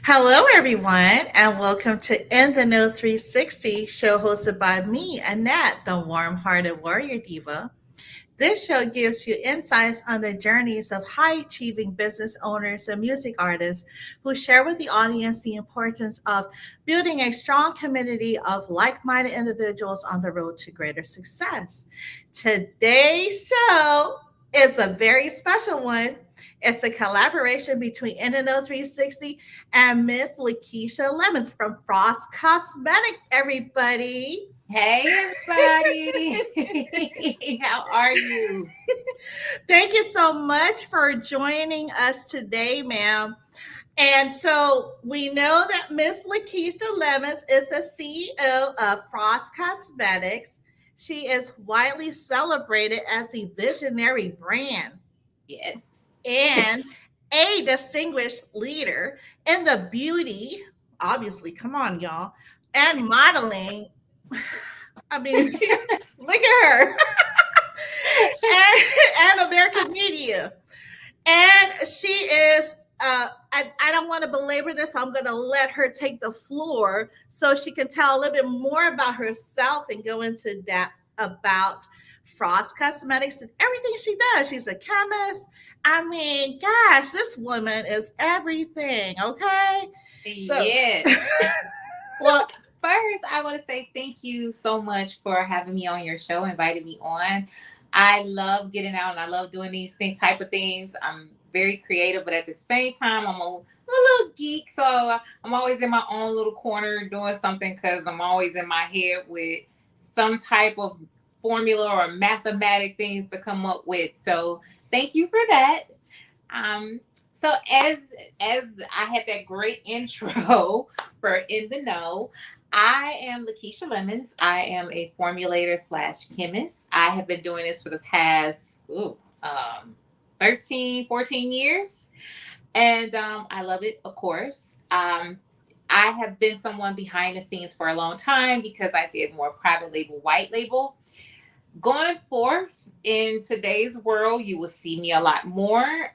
Hello, everyone, and welcome to In the Know 360, show hosted by me, Annette, the warm hearted warrior diva. This show gives you insights on the journeys of high achieving business owners and music artists who share with the audience the importance of building a strong community of like minded individuals on the road to greater success. Today's show is a very special one. It's a collaboration between NNO 360 and Miss Lakeisha Lemons from Frost Cosmetic, everybody. Hey, everybody. How are you? Thank you so much for joining us today, ma'am. And so we know that Miss Lakeisha Lemons is the CEO of Frost Cosmetics. She is widely celebrated as the visionary brand Yes. and a distinguished leader in the beauty, obviously, come on, y'all, and modeling. I mean, look at her, and American media. And she is, I don't want to belabor this, so I'm going to let her take the floor so she can tell a little bit more about herself and go into that about Frost Cosmetics and everything she does. She's a chemist. I mean, gosh, this woman is everything, okay? So, Yes. Well, first, I want to say thank you so much for having me on your show, inviting me on. I love getting out and I love doing these things, type of things. I'm very creative, but at the same time, I'm a little geek. So I'm always in my own little corner doing something because I'm always in my head with some type of formula or mathematic things to come up with. So thank you for that. So as I had that great intro for In the Know, I am Lakeisha Lemons. I am a formulator slash chemist. I have been doing this for the past 13, 14 years. And I love it, of course. I have been someone behind the scenes for a long time because I did more private label, white label. Going forth in today's world, you will see me a lot more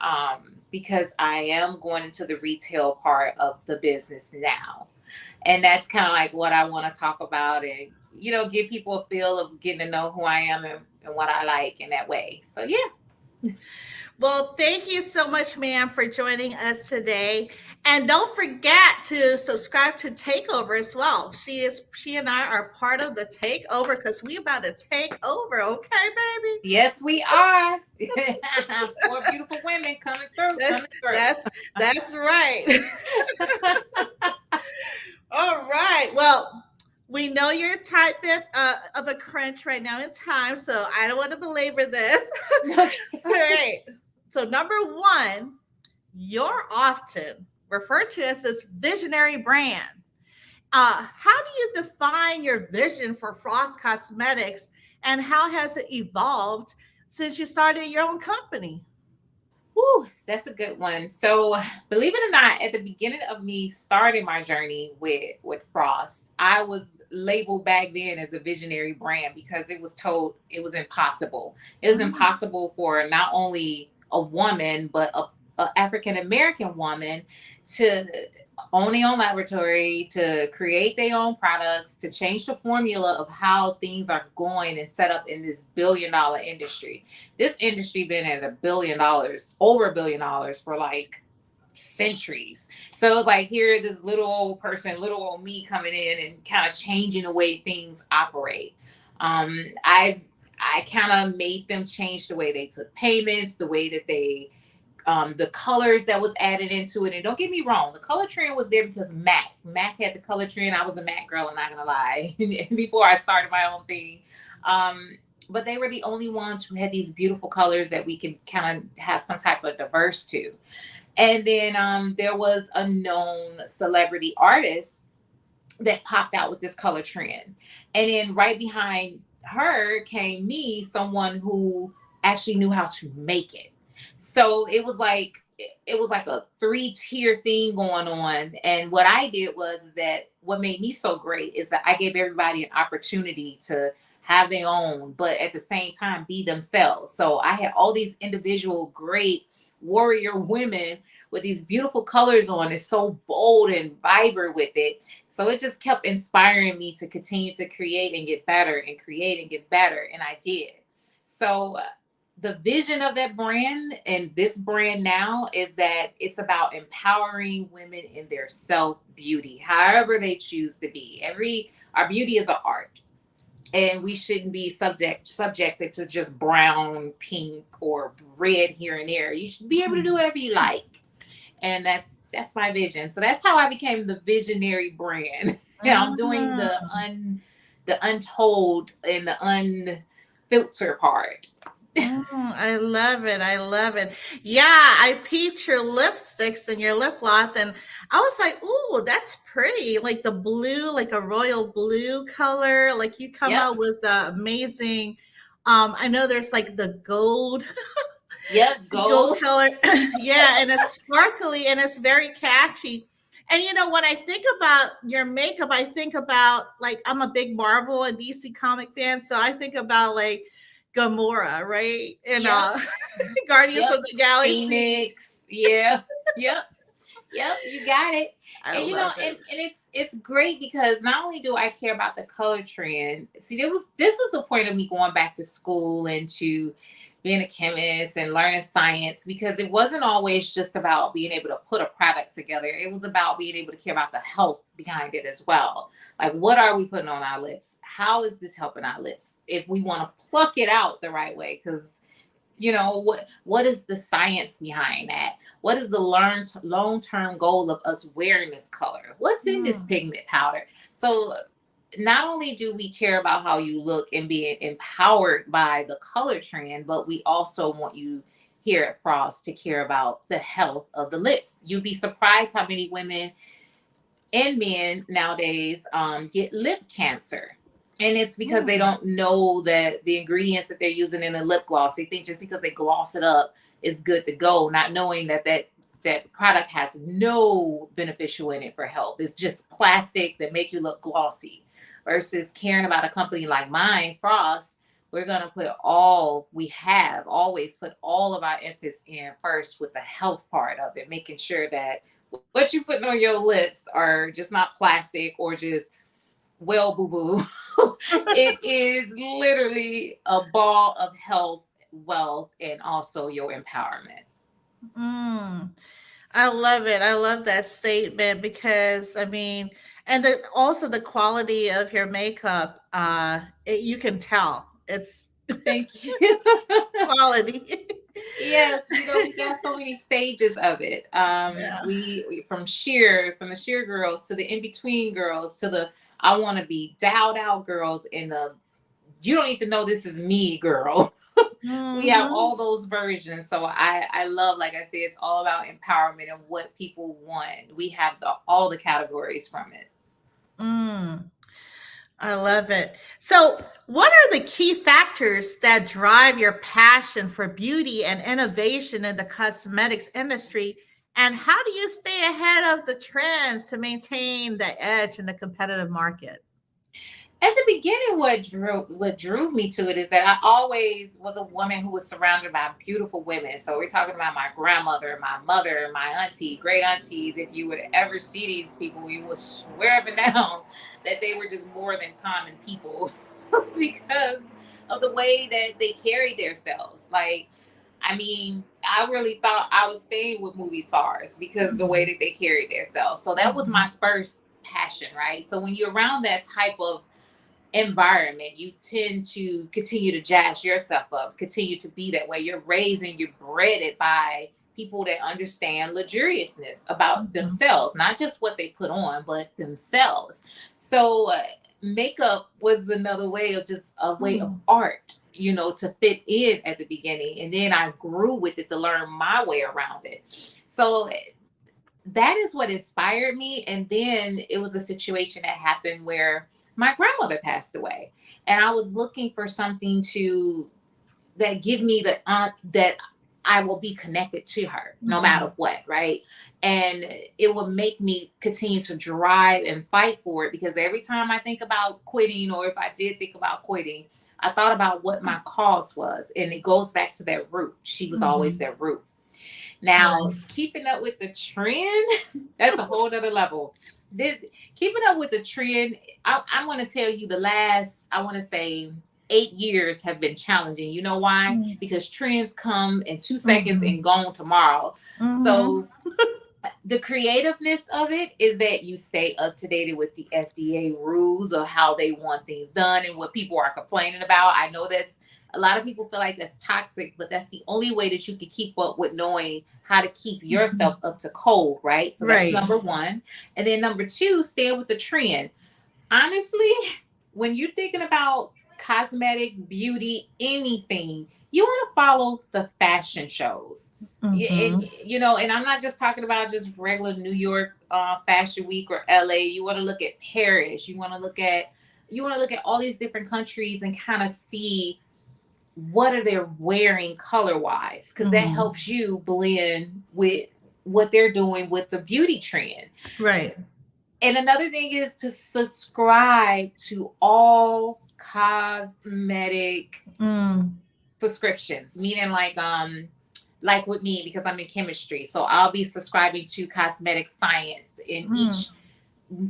because I am going into the retail part of the business now. And that's kind of like what I want to talk about and, give people a feel of getting to know who I am and what I like in that way. So, yeah. well, thank you so much, ma'am, for joining us today. And don't forget to subscribe to Takeover as well. She and I are part of the Takeover because we about to take over, okay, baby? Yes, we are. Four beautiful women coming through, That, coming through. that's that's right. All right. Well, we know you're type bit of a crunch right now in time, so I don't want to belabor this. All right. So number one, you're often referred to as this visionary brand. How do you define your vision for Frost Cosmetics, and how has it evolved since you started your own company? Whew, that's a good one. So, believe it or not, at the beginning of me starting my journey with Frost, I was labeled back then as a visionary brand because it was told it was impossible. It was Mm. impossible for not only a woman but a African American woman to own their own laboratory, to create their own products, to change the formula of how things are going and set up in this $1 billion industry. This industry been at $1 billion, over $1 billion for like centuries. So it's like here, this little old person, little old me coming in and kind of changing the way things operate. I kind of made them change the way they took payments, the way that they the colors that was added into it. And don't get me wrong, the color trend was there because Mac had the color trend. I was a Mac girl, I'm not gonna lie. Before I started my own thing. But they were the only ones who had these beautiful colors that we could kind of have some type of diverse to. And then there was a known celebrity artist that popped out with this color trend. And then right behind her came me, someone who actually knew how to make it. So it was like a three-tier thing going on. And what I did was is that what made me so great is that I gave everybody an opportunity to have their own, but at the same time be themselves. So I had all these individual great warrior women with these beautiful colors on. It's so bold and vibrant with it. So it just kept inspiring me to continue to create and get better and create and get better. And I did. So the vision of that brand and this brand now is that it's about empowering women in their self beauty, however they choose to be. Our beauty is an art, and we shouldn't be subjected to just brown, pink, or red here and there. You should be able to do whatever you like, and that's my vision. So that's how I became the visionary brand. I'm doing the untold and the unfiltered part. I love it. I love it. Yeah, I peeped your lipsticks and your lip gloss, and I was like, "Ooh, that's pretty!" Like the blue, like a royal blue color. Like you come Yep. out with the amazing. I know there's like the gold, Yep. gold Gold. color. Yeah, and it's sparkly and it's very catchy. And when I think about your makeup, I think about like I'm a big Marvel and DC comic fan, so I think about like Gamora, right? And Yep. Guardians Yep. of the Galaxy. Phoenix. Yeah. Yep. Yep, you got it. I And love and it's great because not only do I care about the color trend. See, this was the point of me going back to school and to being a chemist and learning science, because it wasn't always just about being able to put a product together. It was about being able to care about the health behind it as well. Like, what are we putting on our lips? How is this helping our lips? If we want to pluck it out the right way, because what is the science behind that? What is the long-term goal of us wearing this color? What's in this it. pigment powder? So not only do we care about how you look and be empowered by the color trend, but we also want you here at Frost to care about the health of the lips. You'd be surprised how many women and men nowadays get lip cancer. And it's because they Mm. don't know that the ingredients that they're using in a lip gloss, they think just because they gloss it up is good to go, not knowing that product has no beneficial in it for health. It's just plastic that make you look glossy. Versus caring about a company like mine, Frost, we're gonna we have always put all of our emphasis in first with the health part of it, making sure that what you're putting on your lips are just not plastic or just, well, boo boo. It is literally a ball of health, wealth, and also your empowerment. Mm. I love it. I love that statement because and also the quality of your makeup. You can tell it's Thank you. quality. Yes, we got so many stages of it. Yeah. We from the sheer girls to the in between girls to the I want to be dialed out girls and the you don't need to know this is me girl. We have Hmm. all those versions. So I love, like I said, it's all about empowerment and what people want. We have all the categories from it. Mm. I love it. So, what are the key factors that drive your passion for beauty and innovation in the cosmetics industry? And how do you stay ahead of the trends to maintain the edge in the competitive market? At the beginning, what drew me to it is that I always was a woman who was surrounded by beautiful women. So we're talking about my grandmother, my mother, my auntie, great aunties. If you would ever see these people, you would swear up and down that they were just more than common people because of the way that they carried themselves. Like, I mean, I really thought I was staying with movie stars because of the way Mhm. that they carried themselves. So that was Mhm. my first passion, right? So when you're around that type of environment, you tend to continue to jazz yourself up, continue to be that way. You're raised and you're bred by people that understand luxuriousness about Mhm. themselves, not just what they put on, but themselves. So, makeup was another way of just a way of Mm. art, to fit in at the beginning. And then I grew with it to learn my way around it. So, that is what inspired me. And then it was a situation that happened where my grandmother passed away, and I was looking for something to that give me the that I will be connected to her no matter Mhm. what, right? And it will make me continue to drive and fight for it, because every time I think about quitting, or if I did think about quitting, I thought about what my cause was, and it goes back to that root. She was always Mhm. that root. Now, Right. keeping up with the trend, that's a whole nother level. This, keeping up with the trend, I want to tell you the last, I want to say, 8 years have been challenging. You know why? Because trends come in 2 seconds Mm-hmm. and gone tomorrow. Mm-hmm. So the creativeness of it is that you stay up to date with the FDA rules of how they want things done and what people are complaining about. I know that's a lot of people feel like that's toxic, but that's the only way that you can keep up with knowing how to keep Mm-hmm. yourself up to code, right? So that's Right. number one. And then number two, stay with the trend. Honestly, when you're thinking about cosmetics, beauty, anything, you want to follow the fashion shows. And, Mm-hmm. and I'm not just talking about just regular New York Fashion Week or LA. You want to look at Paris. You want to look at all these different countries and kind of see what are they wearing color wise, because that Mm-hmm. helps you blend with what they're doing with the beauty trend. Right. And another thing is to subscribe to all cosmetic Mm. prescriptions, meaning like with me, because I'm in chemistry, so I'll be subscribing to cosmetic science. In Mm.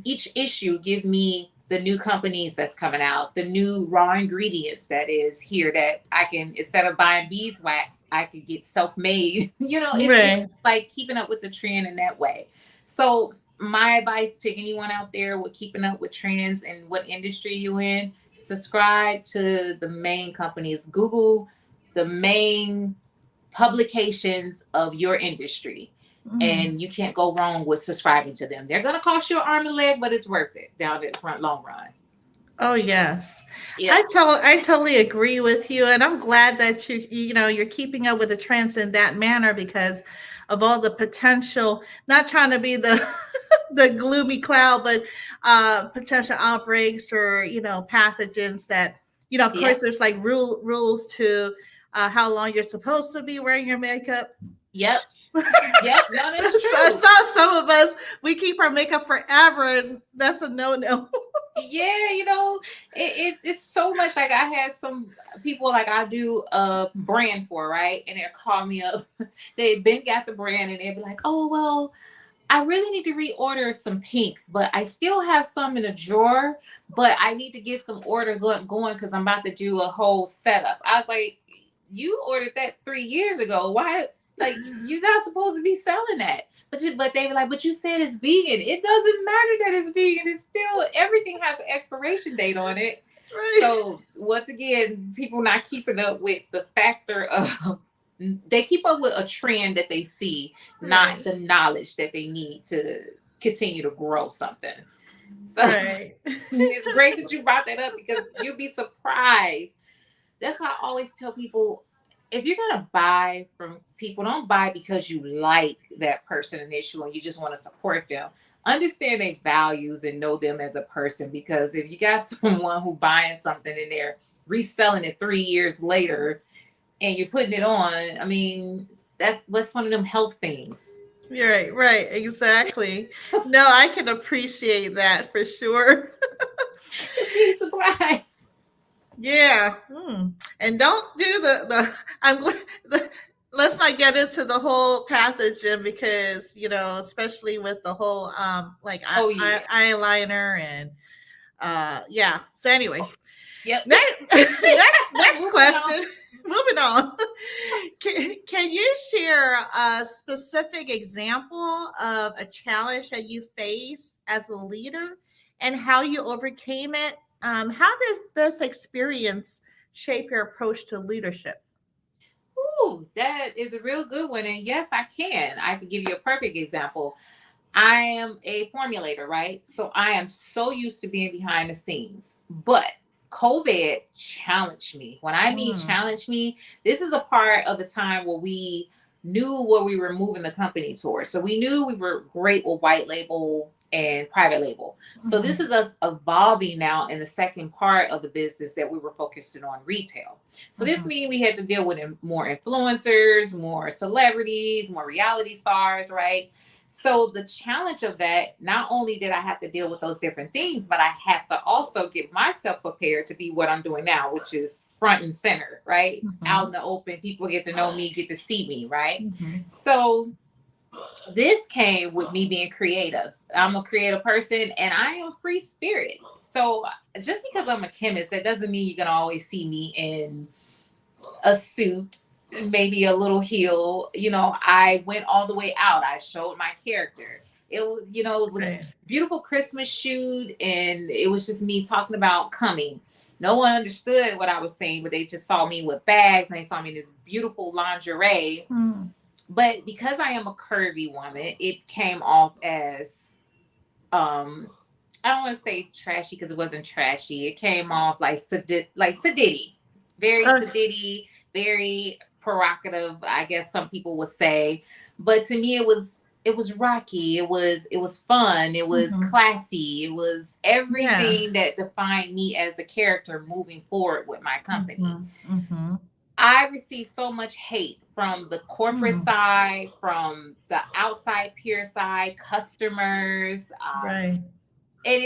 each issue give me the new companies that's coming out, the new raw ingredients that is here, that I can, instead of buying beeswax, I could get self-made. It's Right. like keeping up with the trend in that way. So my advice to anyone out there with keeping up with trends and what industry you in, subscribe to the main companies. Google the main publications of your industry, Mm. and you can't go wrong with subscribing to them. They're going to cost you an arm and leg, but it's worth it down the front long run. Oh yes, Yeah. I totally agree with you, and I'm glad that you're keeping up with the trends in that manner because of all the potential. Not trying to be the the gloomy cloud, but potential outbreaks or pathogens that of course Yep. there's like rules to how long you're supposed to be wearing your makeup. Yep. Yep. No, so, that's so true. some of us we keep our makeup forever, and that's a no. Yeah, it's so much. Like, I had some people, like, I do a brand for, right, and they'll call me up. They've been got the brand, and they'll be like, oh well, I really need to reorder some pinks, but I still have some in a drawer. But I need to get some order going because I'm about to do a whole setup. I was like, you ordered that 3 years ago. Why? Like, you're not supposed to be selling that. But they were like, but you said it's vegan. It doesn't matter that it's vegan. It's still, everything has an expiration date on it. Right. So once again, people not keeping up with the factor of, they keep up with a trend that they see, not Right. the knowledge that they need to continue to grow something. So Right. it's great that you brought that up, because you'll be surprised. That's why I always tell people, if you're gonna buy from people, don't buy because you like that person initially and you just want to support them. Understand their values and know them as a person, because if you got someone who buying something and they're reselling it 3 years later and you're putting it on, I mean, that's one of them health things. You're right. Right. Exactly. No, I can appreciate that for sure. You'd be surprised. Yeah. And don't do the I'm gl- the, let's not get into the whole pathogen because especially with the whole like Oh yeah. eyeliner and yeah. So anyway, Yep. next Moving on. question. Moving on. Can you share a specific example of a challenge that you faced as a leader and how you overcame it? How does this experience shape your approach to leadership? Ooh, that is a real good one. And yes, I can. I can give you a perfect example. I am a formulator, right? So I am so used to being behind the scenes. But COVID challenged me. When I mean Mm, challenged me, this is a part of the time where we knew what we were moving the company towards. So we knew we were great with white label and private label. So this mhm, is us evolving now in the second part of the business that we were focusing on, retail. So this mhm, means we had to deal with more influencers, more celebrities, more reality stars, right? So the challenge of that, not only did I have to deal with those different things, but I have to also get myself prepared to be what I'm doing now, which is front and center, right? Out Mhm. in the open, people get to know me, get to see me, right? Mhm. So this came with me being creative. I'm a creative person and I am free spirit. So just because I'm a chemist, that doesn't mean you're gonna always see me in a suit, maybe a little heel. You know, I went all the way out. I showed my character. It was, you know, it was a Right. beautiful Christmas shoot, and it was just me talking about coming. No one understood what I was saying, but they just saw me with bags and they saw me in this beautiful lingerie. Mm. But because I am a curvy woman, it came off as um I don't want to say trashy because it wasn't trashy. It came off like sedity, very Uh, sedity, very provocative. I guess some people would say, but to me, it was rocky. It was fun. It was mhm. classy. It was Yeah. everything that defined me as a character moving forward with my company. Mhm. Mhm. I received so much hate from the corporate Mm. side, from the outside peer side, customers, Right. and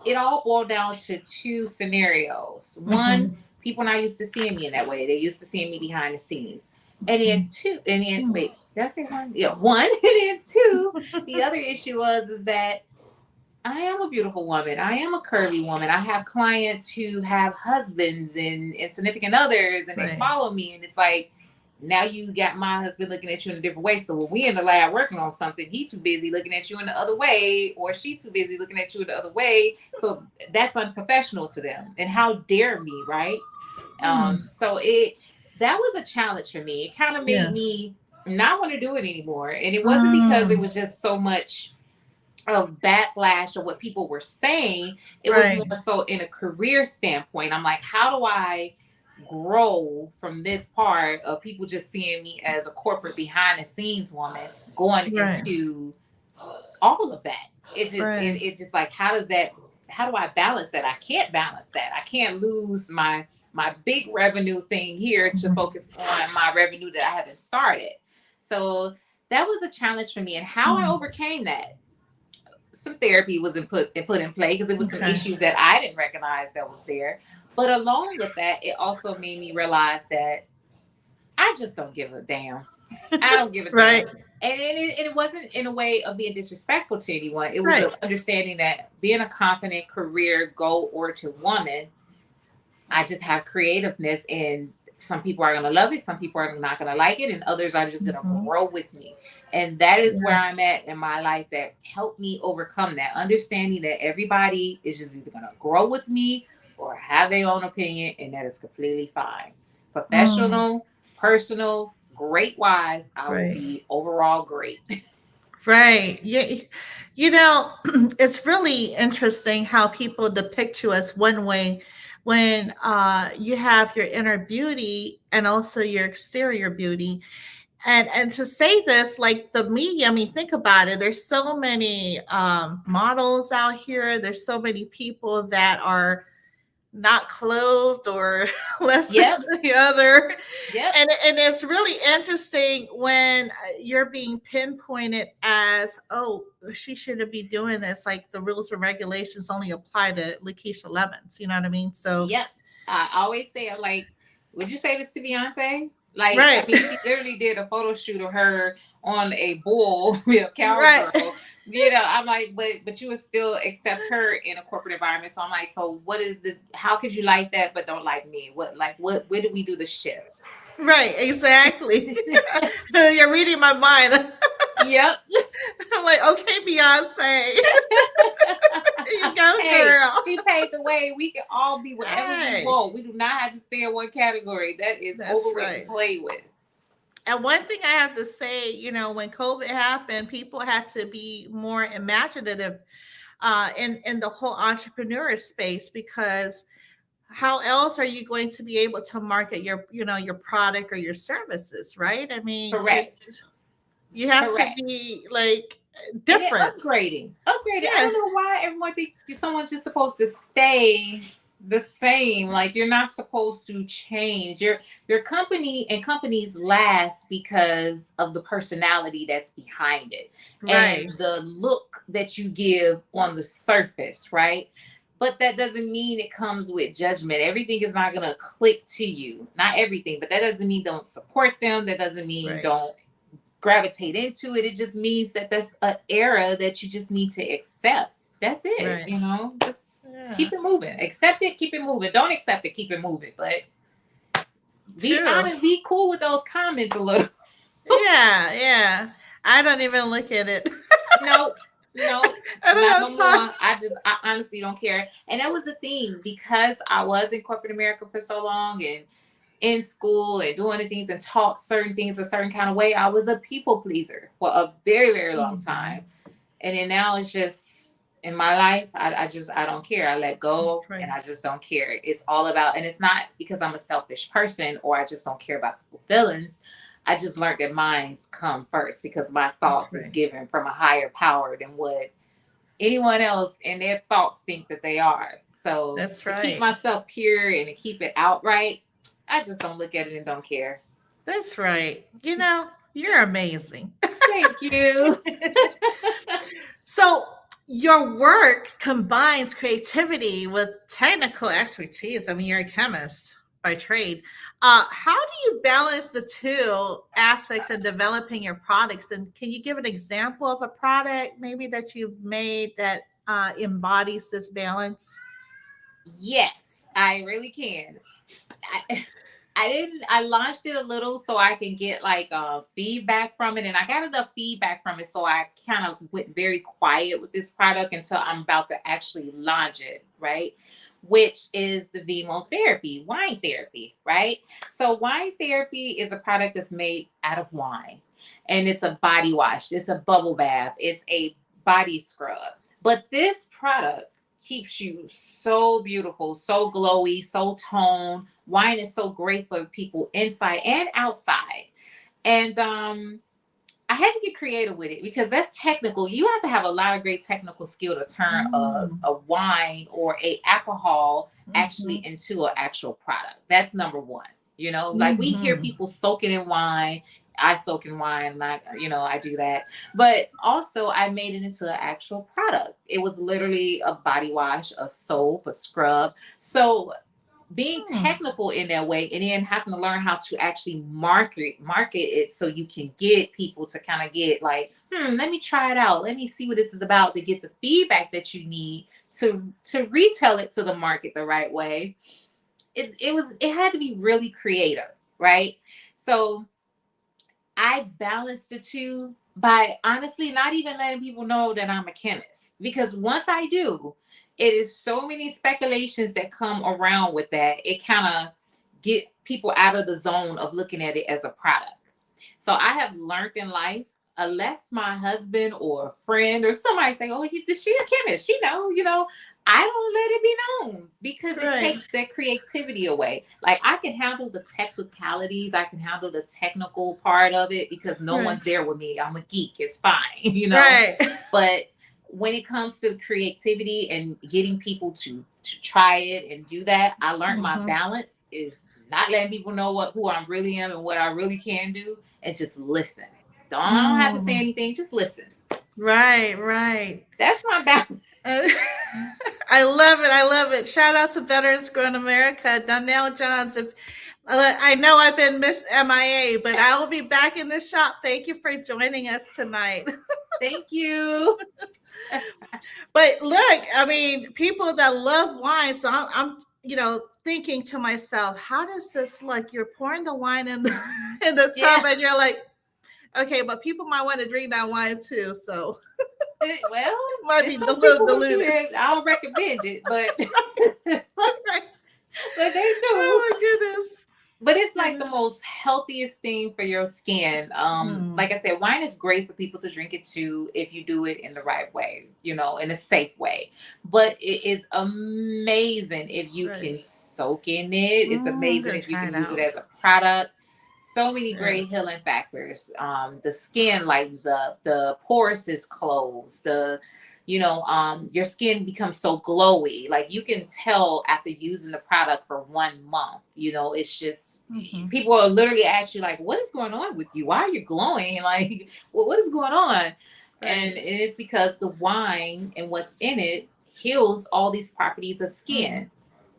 it all boiled down to two scenarios. One, Mhm. people not used to seeing me in that way. They're used to seeing me behind the scenes. And then Mhm. two, and then Mm. wait, did I say one? Yeah, one. And then two, the other issue was is that I am a beautiful woman. I am a curvy woman. I have clients who have husbands and significant others, and they Right. follow me. And it's like, now you got my husband looking at you in a different way. So when we in the lab working on something, he too busy looking at you in the other way, or she too busy looking at you in the other way. So that's unprofessional to them. And how dare me, right? Mm. So it that was a challenge for me. It kind of made Yeah. me not want to do it anymore. And it wasn't because it Mm. was just so much of backlash of what people were saying. It was more Right. so in a career standpoint. I'm like, how do I grow from this part of people just seeing me as a corporate behind the scenes woman going Right. into all of that? Right. It just like, how do I balance that? I can't balance that. I can't lose my big revenue thing here to Mhm. focus on my revenue that I haven't started. So that was a challenge for me, and how I Mm. overcame that, some therapy was put in play because it was some Okay. issues that I didn't recognize that was there. But along with that, it also made me realize that I just don't give a damn. I don't give a damn. Right. And it wasn't in a way of being disrespectful to anyone. It was Right. of understanding that being a confident career goal oriented woman, I just have creativeness, and some people are going to love it, some people are not going to like it, and others are just going to Mhm. grow with me. And that is where Yeah. I'm at in my life, that helped me overcome that, understanding that everybody is just either going to grow with me or have their own opinion, and that is completely fine. Mm. Professional, personal, great wise, I will Right. be overall great. Right. Yeah. You know, it's really interesting how people depict you as one way when you have your inner beauty and also your exterior beauty. And to say this, like the media, I mean, think about it. There's so many models out here. There's so many people that are not clothed or less than Yep, the other. yep. And it's really interesting when you're being pinpointed as, oh, she shouldn't be doing this. Like the rules and regulations only apply to Lakeisha Lemons. You know what I mean? So, Yep. I always say, I'm like, would you say this to Beyonce? Like, I right, mean, she literally did a photo shoot of her on a bull with a right, cowgirl. I'm like, but you would still accept her in a corporate environment. So I'm like, so what is the? How could you like that but don't like me? What? Where do we do the shift? right, exactly. You're reading my mind. Yep. I'm like, okay, Beyonce, you go, Hey, girl. she paved the way. We can all be whatever we Hey, want. We do not have to stay in one category. That is that's overwritten, right. played with. And one thing I have to say, you know, when COVID happened, people had to be more imaginative in the whole entrepreneur space because how else are you going to be able to market your, you know, your product or your services, right? I mean, Correct. you have to Correct. be like And then different. upgrading. I don't Yes, know why everyone thinks someone's just supposed to stay the same. Like, you're not supposed to change. Your company and companies last because of the personality that's behind it and right. the look that you give on the surface, right? but that doesn't mean it comes with judgment. Everything is not going to click to you. Not everything, but that doesn't mean don't support them. That doesn't mean Right. don't gravitate into it. It just means that that's an era that you just need to accept. That's it. Right. You know, just Yeah. keep it moving. Accept it, keep it moving. Don't accept it, keep it moving. But be True. honest, be cool with those comments a little. Yeah. Yeah. I don't even look at it. No, no, I don't not no have time. more. I honestly don't care. And that was the thing, because I was in corporate America for so long and in school and doing the things and taught certain things a certain kind of way. I was a people pleaser for a very, very long Mhm. time. And then now it's just in my life, I don't care. I let go That's and right. I just don't care. It's all about, and it's not because I'm a selfish person or I just don't care about people's feelings. I just learned that minds come first because my That's thoughts is right. given from a higher power than what anyone else and their thoughts think that they are. So That's to keep right. myself pure and to keep it outright, I just don't look at it and don't care. That's right. You're amazing. Thank you. So, your work combines creativity with technical expertise. I mean, you're a chemist by trade. How do you balance the two aspects of developing your products? And can you give an example of a product maybe that you've made that embodies this balance? Yes, I really can. I, I didn't. I launched it a little so I can get like feedback from it, and I got enough feedback from it, so I kind of went very quiet with this product until I'm about to actually launch it, right? Which is the Vimo therapy, wine therapy, right? So wine therapy is a product that's made out of wine, and it's a body wash, it's a bubble bath, it's a body scrub. But this product keeps you so beautiful, so glowy, so toned. Wine is so great for people inside and outside. And I had to get creative with it because that's technical. You have to have a lot of great technical skill to turn Mm, a wine or a alcohol actually mhm, into an actual product. That's number one. You know, like we hear mhm. people soaking in wine. I soak in wine, not, I do that. But also I made it into an actual product. It was literally a body wash, a soap, a scrub. So being Hmm. technical in that way and then having to learn how to actually market it so you can get people to kind of get like, let me try it out, let me see what this is about, to get the feedback that you need to retell it to the market the right way. It had to be really creative, right? So I balanced the two by honestly not even letting people know that I'm a chemist. Because once I do, it is so many speculations that come around with that. It kind of get people out of the zone of looking at it as a product. So I have learned in life, unless my husband or a friend or somebody say, "Oh, she a chemist, she know," I don't let it be known because it Right, takes that creativity away. Like I can handle the technicalities, I can handle the technical part of it because no right, one's there with me. I'm a geek, it's fine, right. But when it comes to creativity and getting people to try it and do that, I learned my Mhm. balance is not letting people know who I really am and what I really can do, and just listen. I don't have to say Mm. anything, just listen. Right, right. That's my Uh, balance. I love it. I love it. Shout out to Veterans Grown America, Donnell Johns. If I know I've been Miss MIA, but I will be back in the shop. Thank you for joining us tonight. Thank you. But look, I mean, people that love wine. So I'm thinking to myself, how does this look? You're pouring the wine in the in the Yeah. tub, and you're like, okay, but people might want to drink that wine too. So Well, it might be there's a some little people with diluted. it. I don't recommend it, but but they do. Oh my goodness. But it's like the Goodness. most healthiest thing for your skin. Mm, Like I said, wine is great for people to drink it too if you do it in the right way, in a safe way. But it is amazing if you right. can soak in it. It's I'm amazing gonna if you try can it use it out. as a product. So many Right. great healing factors. The skin lightens up, the pores is closed, your skin becomes so glowy. Like you can tell after using the product for 1 month. It's just Hmm. people are literally actually like, "What is going on with you? Why are you glowing? Like, what is going on?" And Right. it's because the wine and what's in it heals all these properties of Mhm. skin.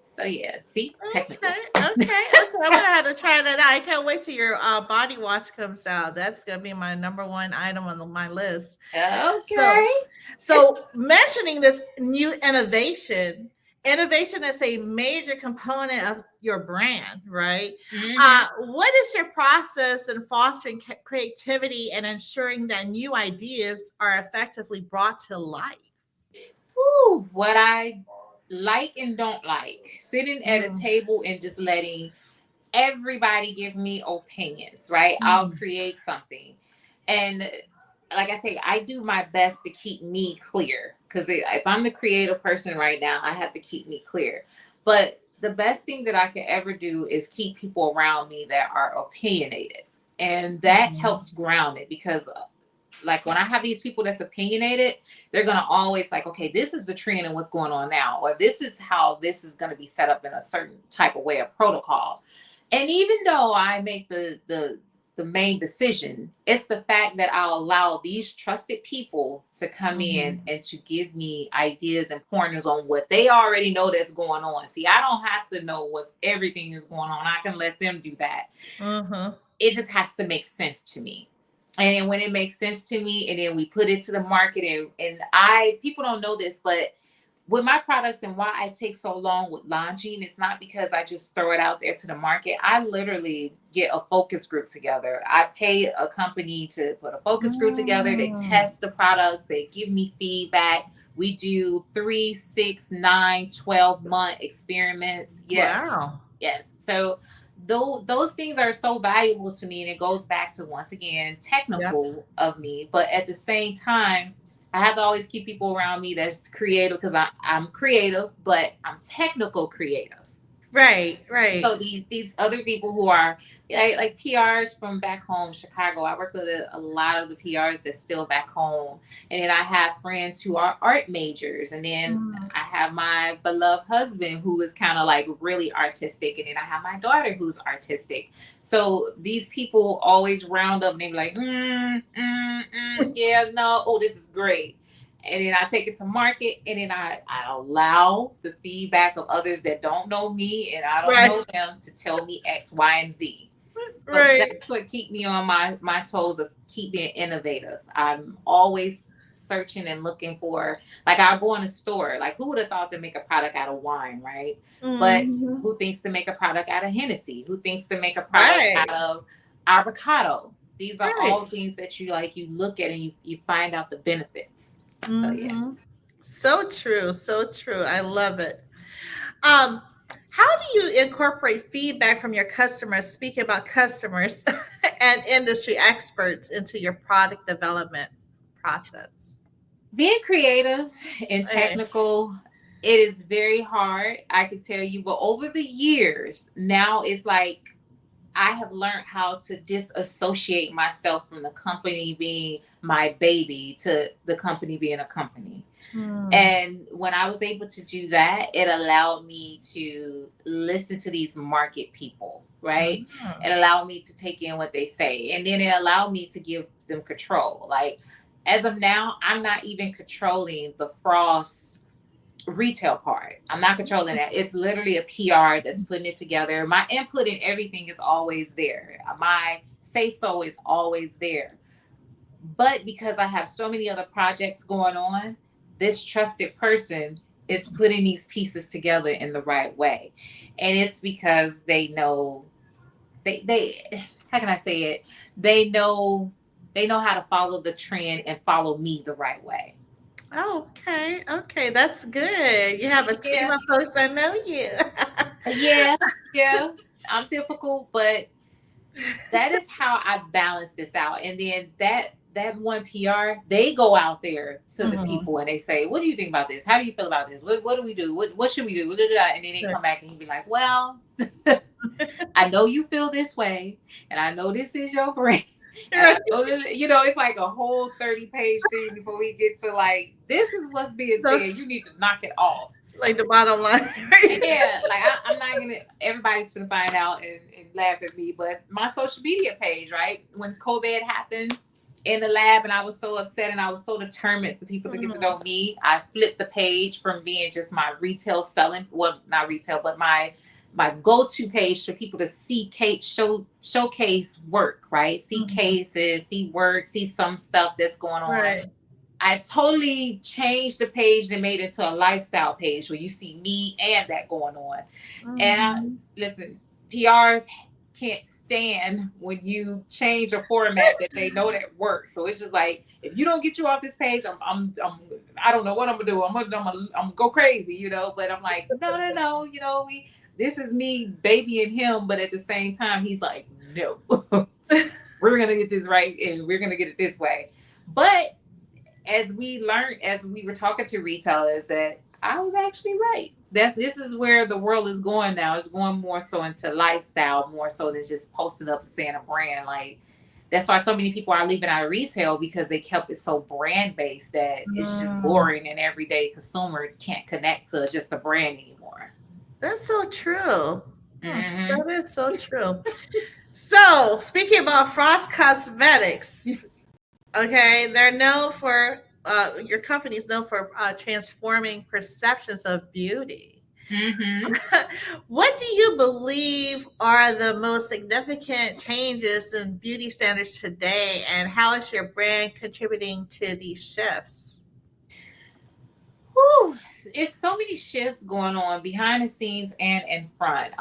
So yeah, see, technical. Okay, okay, okay. I'm gonna have to try that out. I can't wait till your body wash comes out. That's gonna be my number one item on my list. So, Okay. mentioning this new innovation, innovation is a major component of your brand, right? Hmm. What is your process in fostering creativity and ensuring that new ideas are effectively brought to life? Ooh, what I like and don't like, sitting at a Mm, table and just letting everybody give me opinions, right? I'll mm, create something. And like I say, I do my best to keep me clear because if I'm the creative person right now, I have to keep me clear. But the best thing that I can ever do is keep people around me that are opinionated. And that mhm, helps ground it because like when I have these people that's opinionated, they're gonna always like, okay, this is the trend and what's going on now, or this is how this is gonna be set up in a certain type of way of protocol. And even though I make the main decision, it's the fact that I'll allow these trusted people to come in mhm, and to give me ideas and pointers on what they already know that's going on. See, I don't have to know what everything is going on. I can let them do that. mhm. It just has to make sense to me. And then when it makes sense to me, and then we put it to the market, and I people don't know this, but with my products and why I take so long with launching, it's not because I just throw it out there to the market. I literally get a focus group together. I pay a company to put a focus group together. They Mm. test the products, they give me feedback. We do 3, 6, 9, 12 month experiments. Yes. Wow. Yes. So those things are so valuable to me. And it goes back to, once again, Yep. technical of me. But at the same time, I have to always keep people around me that's creative because I'm creative, but I'm technical creative. Right, right. So these other people who are, yeah, like PRs from back home, Chicago. I work with a lot of the PRs that's still back home, and then I have friends who are art majors, and then Mm. I have my beloved husband who is kind of like really artistic, and then I have my daughter who's artistic. So these people always round up and they be like, yeah, no, oh, this is great. And then I take it to market, and then I allow the feedback of others that don't know me and I don't Right, know them to tell me X, Y, and Z. So right. that's what keep me on my toes of keep being innovative. I'm always searching and looking for, like, I'll go in a store, like who would have thought to make a product out of wine, right? But Mhm. who thinks to make a product out of Hennessy? Who thinks to make a product out Right, of avocado? These are right. all things that you look at and you find out the benefits. So yeah. Mhm. So true, so true. I love it. Um, how do you incorporate feedback from your customers, speaking about customers and industry experts into your product development process? Being creative and Eh, technical, it is very hard, I can tell you. But over the years, now it's like I have learned how to disassociate myself from the company being my baby to the company being a company. mm, And when I was able to do that, it allowed me to listen to these market people, right? mhm, It allowed me to take in what they say. And then it allowed me to give them control. Like, as of now, I'm not even controlling the Frost retail part. I'm not controlling that. It's literally a PR that's putting it together. My input and everything is always there. My say so is always there. But because I have so many other projects going on, this trusted person is putting these pieces together in the right way. And it's because they know they how can I say it? They know they know how to follow the trend and follow me the right way. Okay, okay, that's good. You have a team Yeah. of folks that know you. Yeah. Yeah. I'm difficult, but that is how I balance this out. And then that one PR, they go out there to the Mhm. people and they say, "What do you think about this? How do you feel about this? What do we do? What should we do?" And then they come back and you be like, "Well, I know you feel this way, and I know this is your brain." And I Right. know this, it's like a whole 30-page thing before we get to like, this is what's being So, said. You need to knock it off. like the bottom line, right? Yeah, like I'm not gonna. Everybody's gonna find out and laugh at me. But my social media page, right? When COVID happened, in the lab, and I was so upset and I was so determined for people to get to Mm. know me. I flipped the page from being just my retail selling, well, not retail, but my go-to page for people to see Kate showcase work, right? See Mhm. cases, see work, see some stuff that's going on. Right. I totally changed the page and made it to a lifestyle page where you see me and that going on. And Mhm. listen, PRs can't stand when you change a format that they know that works. So it's just like, if you don't get you off this page, I don't know what I'm gonna do. I'm gonna go crazy, you know. But I'm like, no, no, no, you know, this is me babying him, but at the same time, he's like, no, we're gonna get this right and we're gonna get it this way. But as we learned, as we were talking to retailers, that I was actually right. This is where the world is going now. It's going more so into lifestyle, more so than just posting up and saying a brand. Like that's why so many people are leaving out of retail because they kept it so brand based that it's just Mm. boring and everyday consumer can't connect to just a brand anymore. That's so true. Mm-hmm. That is so true. So, speaking about Frost Cosmetics, okay, they're known for your company's known for transforming perceptions of beauty. Mm-hmm. What do you believe are the most significant changes in beauty standards today, and how is your brand contributing to these shifts? Whew, it's so many shifts going on behind the scenes and in front.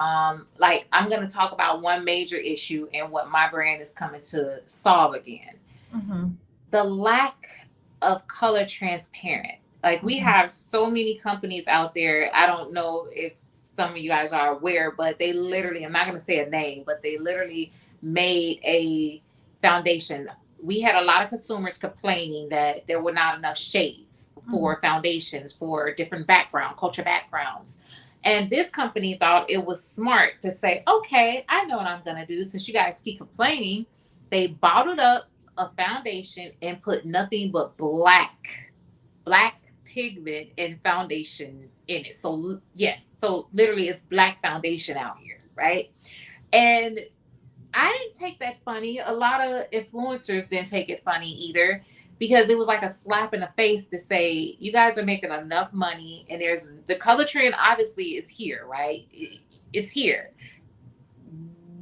Like I'm gonna talk about one major issue and what my brand is coming to solve again. Hmm. The lack of color transparent. Like we Hmm. have so many companies out there. I don't know if some of you guys are aware, but they literally, I'm not gonna say a name, but they literally made a foundation. We had a lot of consumers complaining that there were not enough shades Hmm. for foundations for different culture backgrounds. And this company thought it was smart to say, okay, I know what I'm going to do. Since you guys keep complaining, they bottled up a foundation and put nothing but black pigment and foundation in it. So, yes, so literally it's black foundation out here, right? And I didn't take that funny. A lot of influencers didn't take it funny either because it was like a slap in the face to say, you guys are making enough money and there's the color trend obviously is here, right? It's here.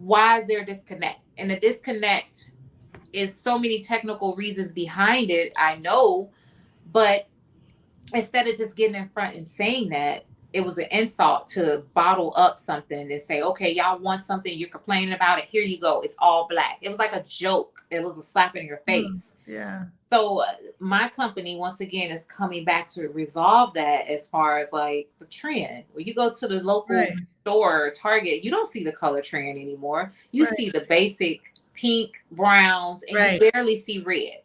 Why is there a disconnect? And the disconnect is so many technical reasons behind it, I know, but instead of just getting in front and saying that, it was an insult to bottle up something and say, okay, y'all want something, you're complaining about it, here you go, it's all black. It was like a joke, it was a slap in your Mm. face. Yeah. So my company once again is coming back to resolve that as far as like the trend. When you go to the local Right. store, Target, you don't see the color trend anymore. You Right. see the basic pink, browns, and you Right. barely see red,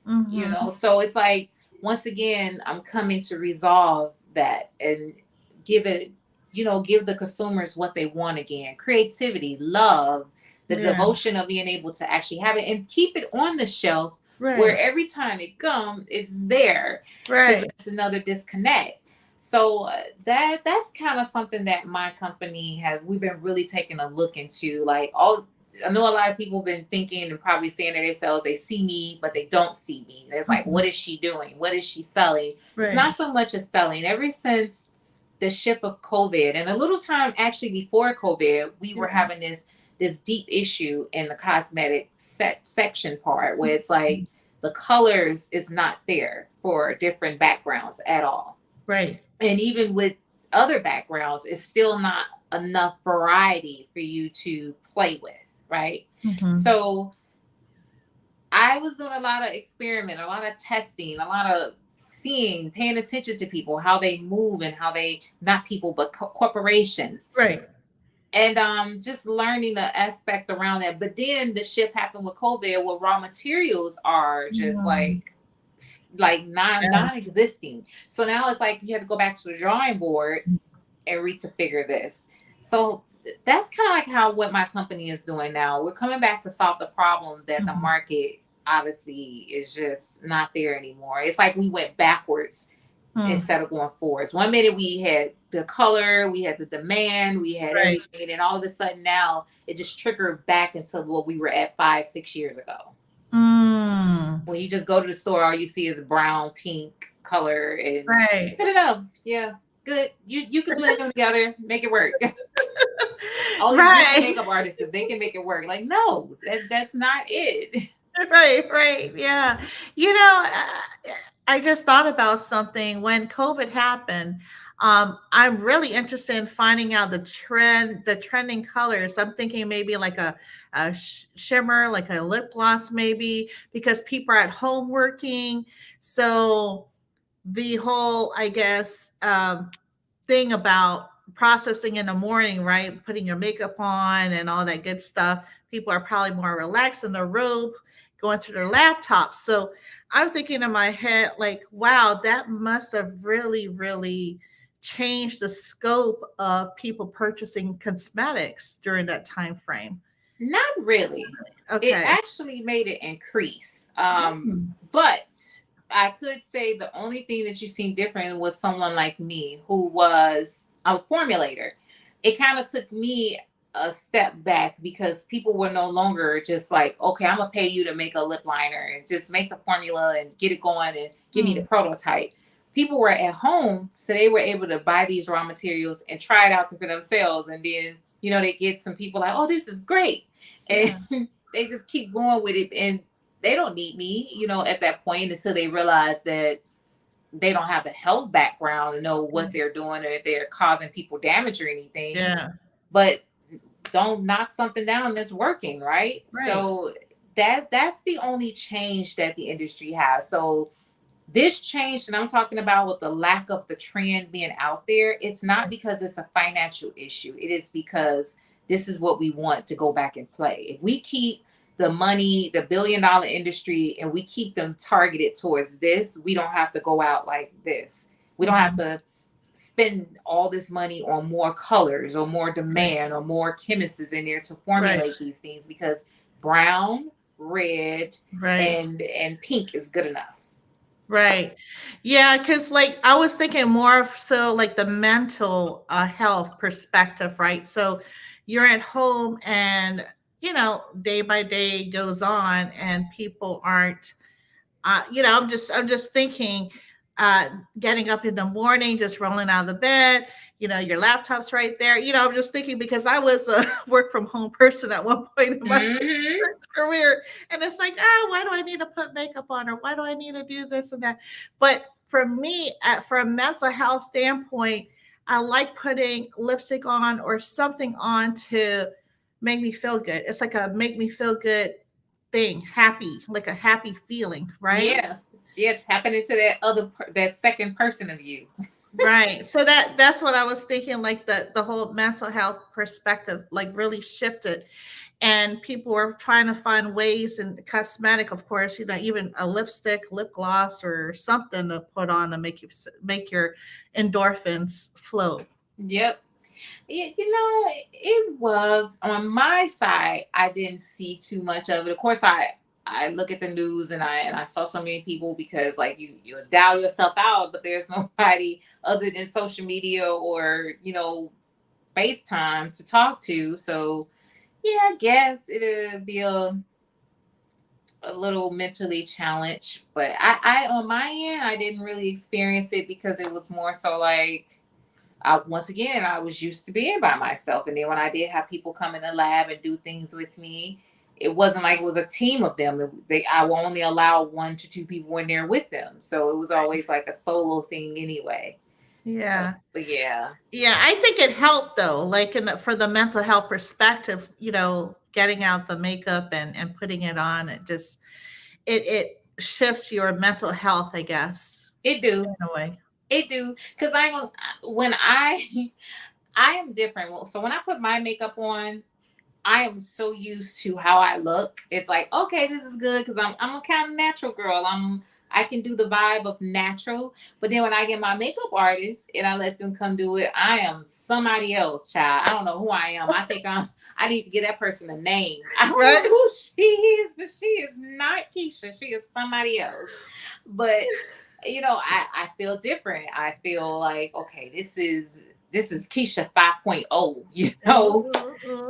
you Hmm. know. So it's like once again I'm coming to resolve that and give it, you know, give the consumers what they want again: creativity, love, the Yeah. devotion of being able to actually have it and keep it on the shelf where Right. every time it comes it's there, because Right. that's another disconnect. So that's kind of something that my company has, we've been really taking a look into. Like all, I know a lot of people have been thinking and probably saying to themselves, they see me, but they don't see me. It's like, Hmm. what is she doing? What is she selling? It's Right. not so much as selling. Ever since the shift of COVID and a little time actually before COVID, we were Yeah. having this deep issue in the cosmetic section part where it's like the colors is not there for different backgrounds at all. Right. And even with other backgrounds, it's still not enough variety for you to play with, right? Hmm. So I was doing a lot of experiment, a lot of testing, a lot of seeing, paying attention to people, how they move and how they, not people, but corporations. Right. And just learning the aspect around that. But then the shift happened with COVID where raw materials are just Mm. like Yeah. non-existing. So now it's like you have to go back to the drawing board and reconfigure this. So that's kind of like how what my company is doing now. We're coming back to solve the problem that the Mhm. market obviously is just not there anymore. It's like we went backwards Mm. instead of going forwards. One minute we had the color, we had the demand, we had Right. everything, and all of a sudden now it just triggered back into what we were at 5, 6 years ago. Mm. When you just go to the store, all you see is brown, pink color, and Right. good enough. Yeah, good. You can blend them together, make it work. All these beautiful Right. makeup artists, they can make it work. Like, no, that's not it. Right, right. Yeah. You know, I just thought about something when COVID happened. I'm really interested in finding out the trending colors. I'm thinking maybe like a shimmer, like a lip gloss, maybe because people are at home working. So the whole, I guess, thing about processing in the morning, right? Putting your makeup on and all that good stuff. People are probably more relaxed in their robe, going to their laptops. So I'm thinking in my head, like, wow, that must have really, really changed the scope of people purchasing cosmetics during that time frame. Not really. It Okay. actually made it increase. Hmm. But I could say the only thing that you seen different was someone like me who was a formulator. It kind of took me a step back because people were no longer just like, okay, I'm gonna pay you to make a lip liner and just make the formula and get it going and give me the Hmm. prototype. People were at home, so they were able to buy these raw materials and try it out for themselves. And then, they get some people like, oh, this is great. And Yeah. they just keep going with it. And they don't need me, at that point until they realize that they don't have the health background to know what they're doing or if they're causing people damage or anything. Yeah. But don't knock something down that's working, right? Right. So that's the only change that the industry has. So this change that I'm talking about with the lack of the trend being out there, it's not because it's a financial issue. It is because this is what we want to go back and play. If we keep the money, the $1 billion industry, and we keep them targeted towards this, we don't have to go out like this. We don't have Mhm. to spend all this money on more colors or more Right. demand or more chemists in there to Right. formulate these things because brown, red, Right. and pink is good enough. Right. Yeah, because like I was thinking more of so like the mental health perspective, right? So you're at home and day by day goes on and people aren't I'm just thinking, uh, getting up in the morning, just rolling out of the bed, your laptop's right there. I'm just thinking because I was a work from home person at one point in my Hmm. career, and it's like, why do I need to put makeup on, or why do I need to do this and that? But for me, from a mental health standpoint, I like putting lipstick on or something on to make me feel good. It's like a make me feel good thing, happy, like a happy feeling, right? Yeah. Yeah, it's happening to that second person of you. Right. So that's what I was thinking, like the whole mental health perspective like really shifted, and people were trying to find ways, and cosmetic, of course, even a lipstick, lip gloss, or something to put on to make your endorphins flow. Yep. It was on my side. I didn't see too much of it. Of course, I look at the news and I saw so many people because like you dial yourself out, but there's nobody other than social media or FaceTime to talk to. So yeah, I guess it'll be a little mentally challenged, but I on my end I didn't really experience it because it was more so like once again, I was used to being by myself. And then when I did have people come in the lab and do things with me, it wasn't like it was a team of them. I will only allow 1 to 2 people in there with them. So it was always like a solo thing anyway. So, Yeah. but yeah, Yeah, I think it helped though, like for the mental health perspective, getting out the makeup and putting it on, it shifts your mental health, I guess, it do. in a way. It do. Because when I am different. So when I put my makeup on, I am so used to how I look. It's like, okay, this is good because I'm a kind of natural girl. I can do the vibe of natural. But then when I get my makeup artist and I let them come do it, I am somebody else, child. I don't know who I am. I need to give that person a name. I don't know Right? who she is, but she is not Keisha. She is somebody else. But I feel different. I feel like, okay, this is Keisha 5.0, Ooh.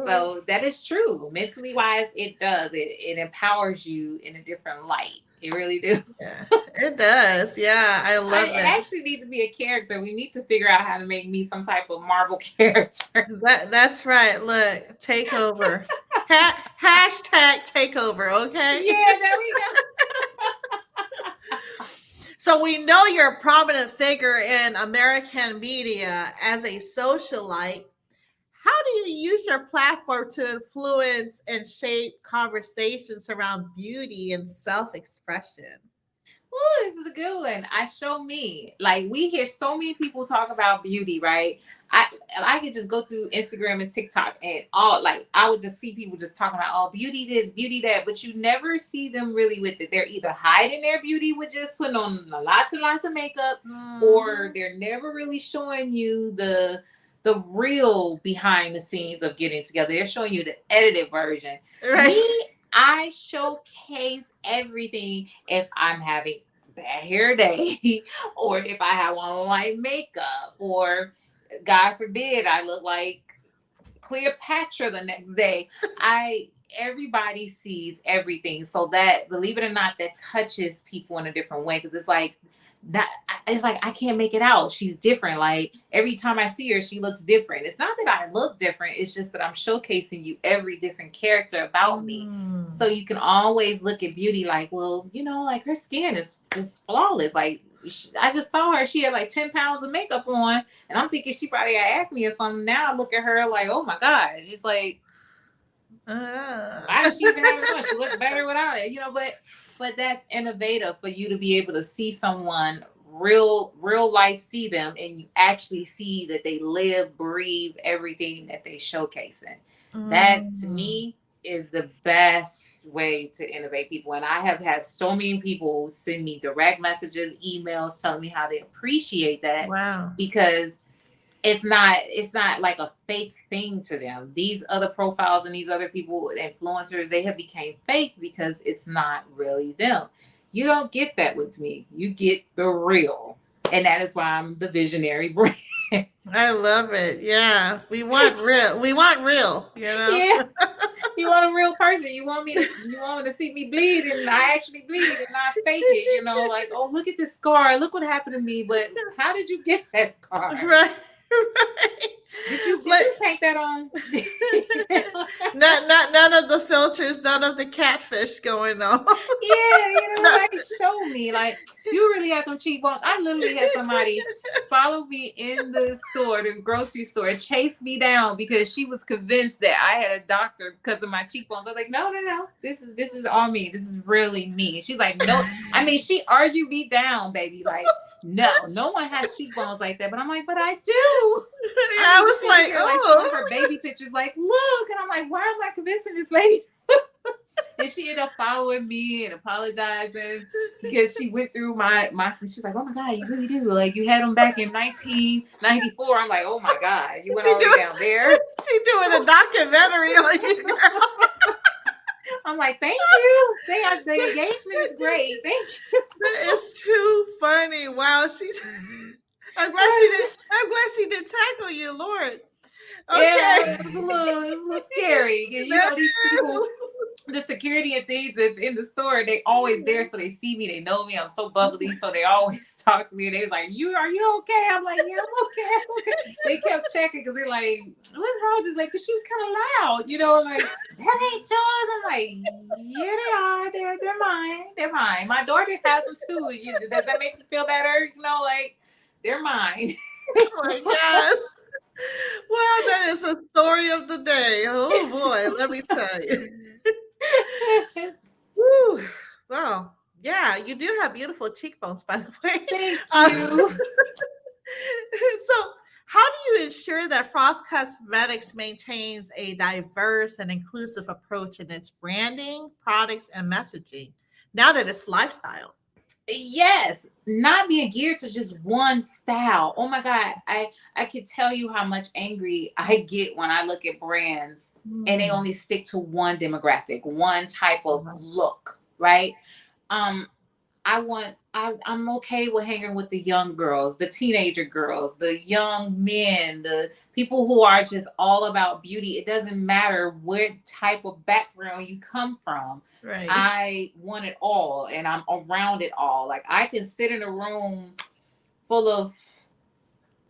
So that is true. Mentally wise, it does. It empowers you in a different light. It really do. Yeah, it does. Yeah, I love I it. actually need to be a character. We need to figure out how to make me some type of Marvel character. That's right. Look, takeover. Hashtag takeover. Okay. Yeah, there we go. So we know you're a prominent figure in American media as a socialite. How do you use your platform to influence and shape conversations around beauty and self-expression? Oh, this is a good one. I show me. Like we hear so many people talk about beauty, right? I I could just go through Instagram and TikTok and all like I would just see people just talking about oh beauty this, beauty that, but you never see them really with it. They're either hiding their beauty with just putting on lots and lots of makeup, or Mhm. they're never really showing you the real behind the scenes of getting together. They're showing you the edited version. Right. Me, I showcase everything if I'm having bad hair day or if I have on my makeup or God forbid I look like Cleopatra the next day. I Everybody sees everything. So that believe it or not, that touches people in a different way because it's like that it's like I can't make it out. She's different. Like every time I see her, she looks different. It's not that I look different, it's just that I'm showcasing you every different character about me. Mm. So you can always look at beauty like, well, like her skin is just flawless. Like I just saw her, she had like 10 pounds of makeup on, and I'm thinking she probably got acne or something. Now I look at her like, oh my God, just like why Ah. does she even have it on? She looks better without it, but that's innovative for you to be able to see someone real life, see them, and you actually see that they live, breathe everything that they showcasing. That to Mm. me is the best way to innovate people. And I have had so many people send me direct messages, emails telling me how they appreciate that Wow. because it's not like a fake thing to them. These other profiles and these other people, influencers, they have became fake because it's not really them. You don't get that with me. You get the real. And that is why I'm the visionary brand. I love it. Yeah. We want real. We want real, you know? Yeah. You want a real person. You want me to see me bleed and I actually bleed and not fake it, like, oh look at this scar. Look what happened to me. But how did you get that scar? Right. Right. Did you Like paint that on? not none of the filters, none of the catfish going on. Yeah, No. like show me. Like you really had them cheekbones. I literally had somebody follow me in the store, the grocery store, chase me down because she was convinced that I had a doctor because of my cheekbones. I was like, no, no, no. This is all me. This is really me. She's like, no. I mean, she argued me down, baby. Like, no one has cheekbones like that. But I'm like, but I do. I I mean, just was sitting like, here like showing oh. her baby pictures, like, look, and I'm like, why am I convincing this lady? And she ended up following me and apologizing because she went through my. She's like, oh my God, you really do. Like you had them back in 1994. I'm like, oh my God, you went She all the way doing down there. she doing a documentary on you, girl. I'm like, thank you. The engagement is great. Thank you. That is too funny. Wow, she. I'm glad she did. I'm glad she did tackle you, Lord. Yeah, Okay. it was a little scary. That These people, is. the security and things that's in the store, they always there, so they see me, they know me. I'm so bubbly, so they always talk to me. And they was like, are you okay?" I'm like, "Yeah, I'm okay, I'm okay." They kept checking because they're like, "What's wrong with this?" Like, because she was kind of loud, like, "That ain't yours." I'm like, "Yeah, they are. They're mine. They're mine. My daughter has them too. Does that make you feel better? Like, they're mine." Oh my gosh. Wow, that is a story of the day. Oh boy, let me tell you. Woo. Wow. Yeah, you do have beautiful cheekbones, by the way. Thank Uh, you. so, how do you ensure that Frost Cosmetics maintains a diverse and inclusive approach in its branding, products, and messaging now that it's lifestyle? Yes, not being geared to just one style. Oh my God, I could tell you how much angry I get when I look at brands and they Mm. only stick to one demographic, one type of look, right? Um, I'm okay with hanging with the young girls, the teenager girls, the young men, the people who are just all about beauty. It doesn't matter what type of background you come from. Right. I want it all and I'm around it all. Like I can sit in a room full of,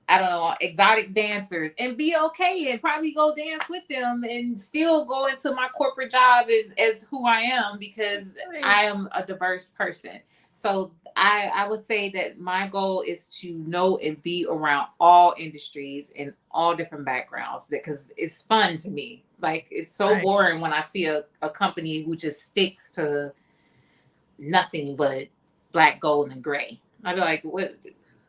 I don't know, exotic dancers and be okay and probably go dance with them and still go into my corporate job as who I am because Right. I am a diverse person. So I would say that my goal is to know and be around all industries and all different backgrounds because it's fun to me. Like it's so Right. boring when I see a company who just sticks to nothing but black, gold, and gray. I'd be like, what?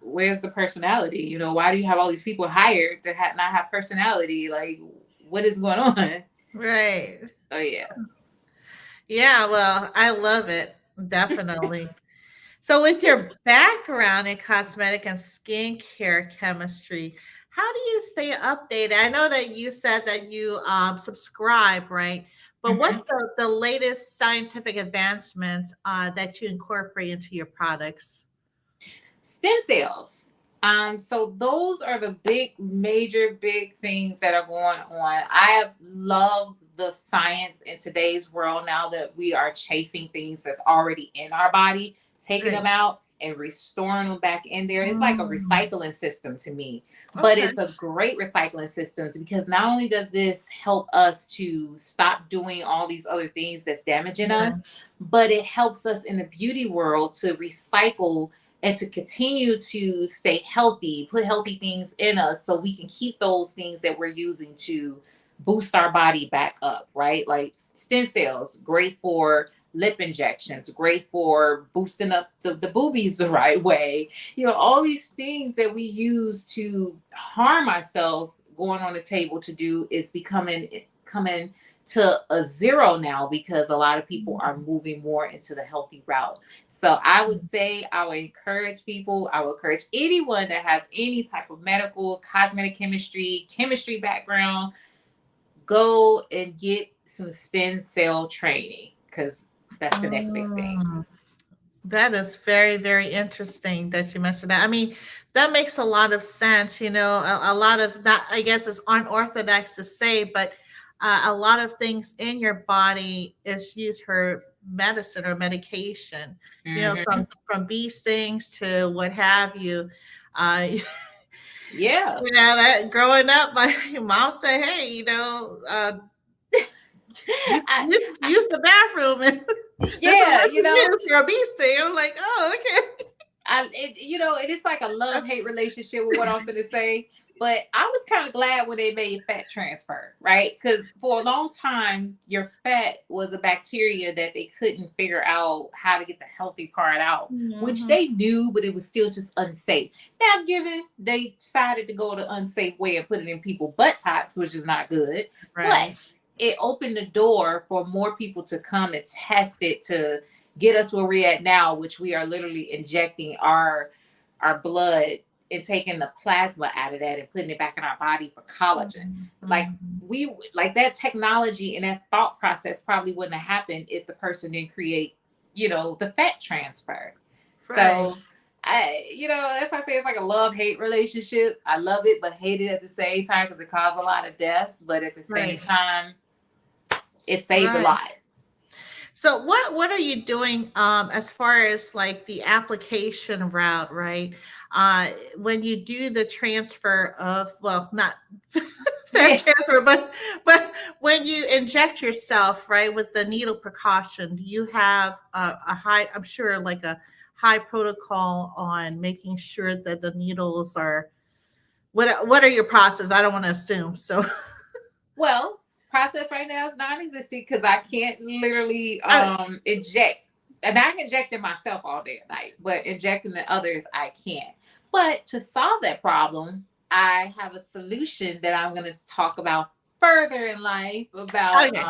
Where's the personality? You know, why do you have all these people hired to not have personality? Like, what is going on? Right. Oh yeah. Yeah, well, I love it. Definitely. So, with your background in cosmetic and skincare chemistry, how do you stay updated? I know that you said that you subscribe, right? But what's Mhm. the latest scientific advancements that you incorporate into your products? Stem cells. So those are the major, big things that are going on. I love the science in today's world now that we are chasing things that's already in our body, taking them Right. out and restoring them back in there. It's like a Mm, recycling system to me, but okay. it's a great recycling system because not only does this help us to stop doing all these other things that's damaging Yeah. us, but it helps us in the beauty world to recycle and to continue to stay healthy, put healthy things in us so we can keep those things that we're using to boost our body back up, right? Like stem cells, great for lip injections, great for boosting up the boobies the right way. You know, all these things that we use to harm ourselves going on the table to do is coming to a zero now because a lot of people are moving more into the healthy route. So I would say I would encourage people, I would encourage anyone that has any type of medical, cosmetic chemistry background, go and get some stem cell training because that's the next big thing. Mm. That is very, very interesting that you mentioned that. I mean, that makes a lot of sense. A lot of that, I guess, is unorthodox to say, but a lot of things in your body is used for medicine or medication. Hmm. From bee stings to what have you. Uh, Yeah. that growing up, my mom said, "Hey, I, use the bathroom, and this is yeah, what you use for a bee sting." I'm like, "Oh, okay." it is like a love hate relationship with what I'm going to say. But I was kind of glad when they made fat transfer, right? Because for a long time, your fat was a bacteria that they couldn't figure out how to get the healthy part out, which Mhm. they knew, but it was still just unsafe. Now, given they decided to go the unsafe way and put it in people buttocks, which is not good, Right. but it opened the door for more people to come and test it to get us where we're at now, which we are literally injecting our blood and taking the plasma out of that and putting it back in our body for collagen. Mhm, Like mhm. we like that technology and that thought process probably wouldn't have happened if the person didn't create, the fat transfer. Right, So that's why I say it's like a love hate relationship. I love it, but hate it at the same time because it caused a lot of deaths. But at the same right, time, it saved a right. lot. So what are you doing as far as like the application route, right? When you do the transfer of, well, not fat Yeah. transfer, but when you inject yourself, right, with the needle precaution, do you have a high, I'm sure, like a high protocol on making sure that the needles are, what are your process? I don't want to assume. So Well, process right now is non-existent because I can't literally I, inject, and I can inject it myself all day and night, but injecting the others I can't. But to solve that problem, I have a solution that I'm going to talk about further in life about okay,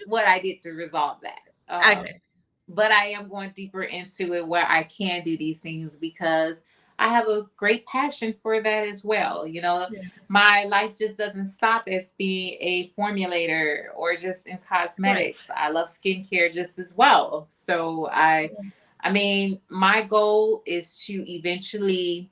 what I did to resolve that. okay. But I am going deeper into it where I can do these things because I have a great passion for that as well. Yeah, My life just doesn't stop as being a formulator or just in right. cosmetics. I love skincare just as well. So I mean, my goal is to eventually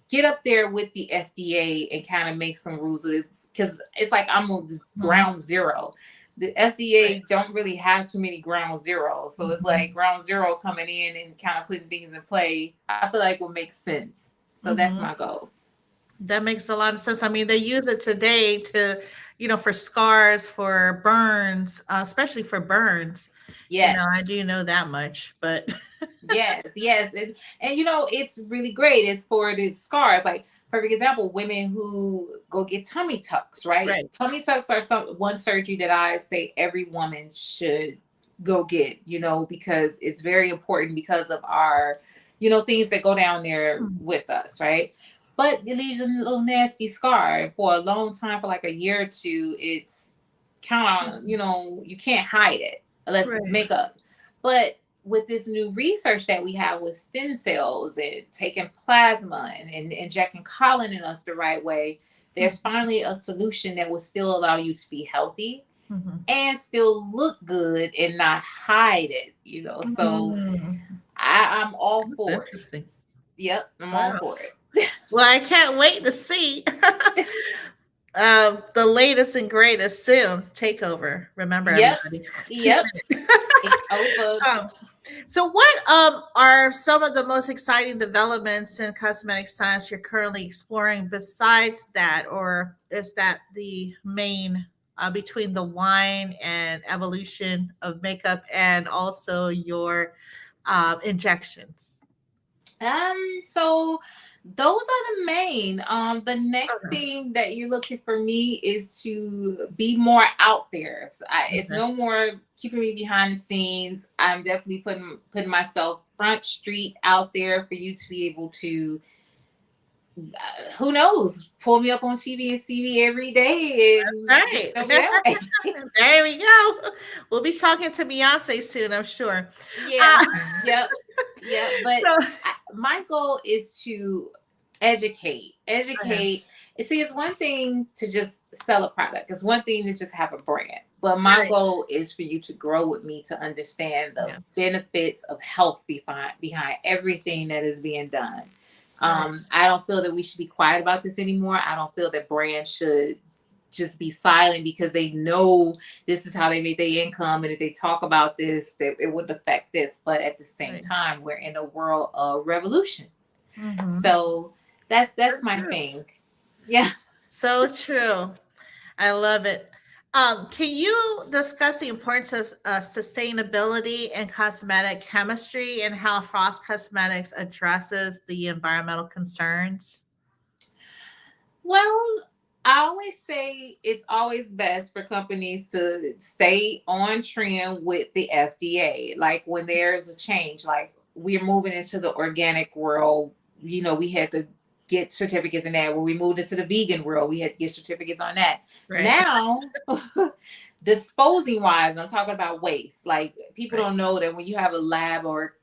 get up there with the FDA and kind of make some rules with it, because it's like I'm on Mhm. ground zero. The Right. FDA don't really have too many ground zeros. So it's like Mhm. ground zero coming in and kind of putting things in play, I feel like will make sense. So that's Mhm. my goal. That makes a lot of sense. I mean, they use it today to, for scars, for burns, especially for burns. I Yes. do know that much, but Yes, yes. And it's really great. It's for the scars. Like, perfect example, women who go get tummy tucks, right? right. Tummy tucks are one surgery that I say every woman should go get, because it's very important because of our, things that go down there Hmm. with us, right? But it leaves a little nasty scar for a long time, for like a year or two. It's kind of, you can't hide it unless it's Right. makeup. But with this new research that we have with stem cells and taking plasma and injecting collagen in us the right way, there's Mhm. finally a solution that will still allow you to be healthy Mhm. and still look good and not hide it. So Mm. I'm all That's for it. interesting. Yep, I'm all Wow. for it. Well, I can't wait to see the latest and greatest soon. Takeover. Remember, Yep, everybody. Tune yep. in. Take over. um, so, what are some of the most exciting developments in cosmetic science you're currently exploring besides that, or is that the main between the wine and evolution of makeup and also your injections? So those are the main. The next Okay. thing that you're looking for me is to be more out there. So it's Okay. no more keeping me behind the scenes. I'm definitely putting myself front street out there for you to be able to, who knows, pull me up on TV and see me every day and get Right. to know me that way. There we go. We'll be talking to Beyonce soon, I'm sure. Yeah. Uh, Yep. Yep. But so, my goal is to okay. educate. And see, it's one thing to just sell a product. It's one thing to just have a brand. But my Right. goal is for you to grow with me to understand the Yes. benefits of health behind everything that is being done. Right. I don't feel that we should be quiet about this anymore. I don't feel that brands should just be silent because they know this is how they make their income, and if they talk about this, that it would affect this. But at the same Right. time, we're in a world of revolution. Mhm. So that's That's my true. thing. Yeah. So true. I love it. Can you discuss the importance of sustainability and cosmetic chemistry and how Frost Cosmetics addresses the environmental concerns? Well, I always say it's always best for companies to stay on trend with the FDA. Like, when there's a change, like we're moving into the organic world, we had to get certificates in that. When we moved into the vegan world, we had to get certificates on that. Right. Now, disposing wise, I'm talking about waste. Like, people Right. don't know that when you have a lab or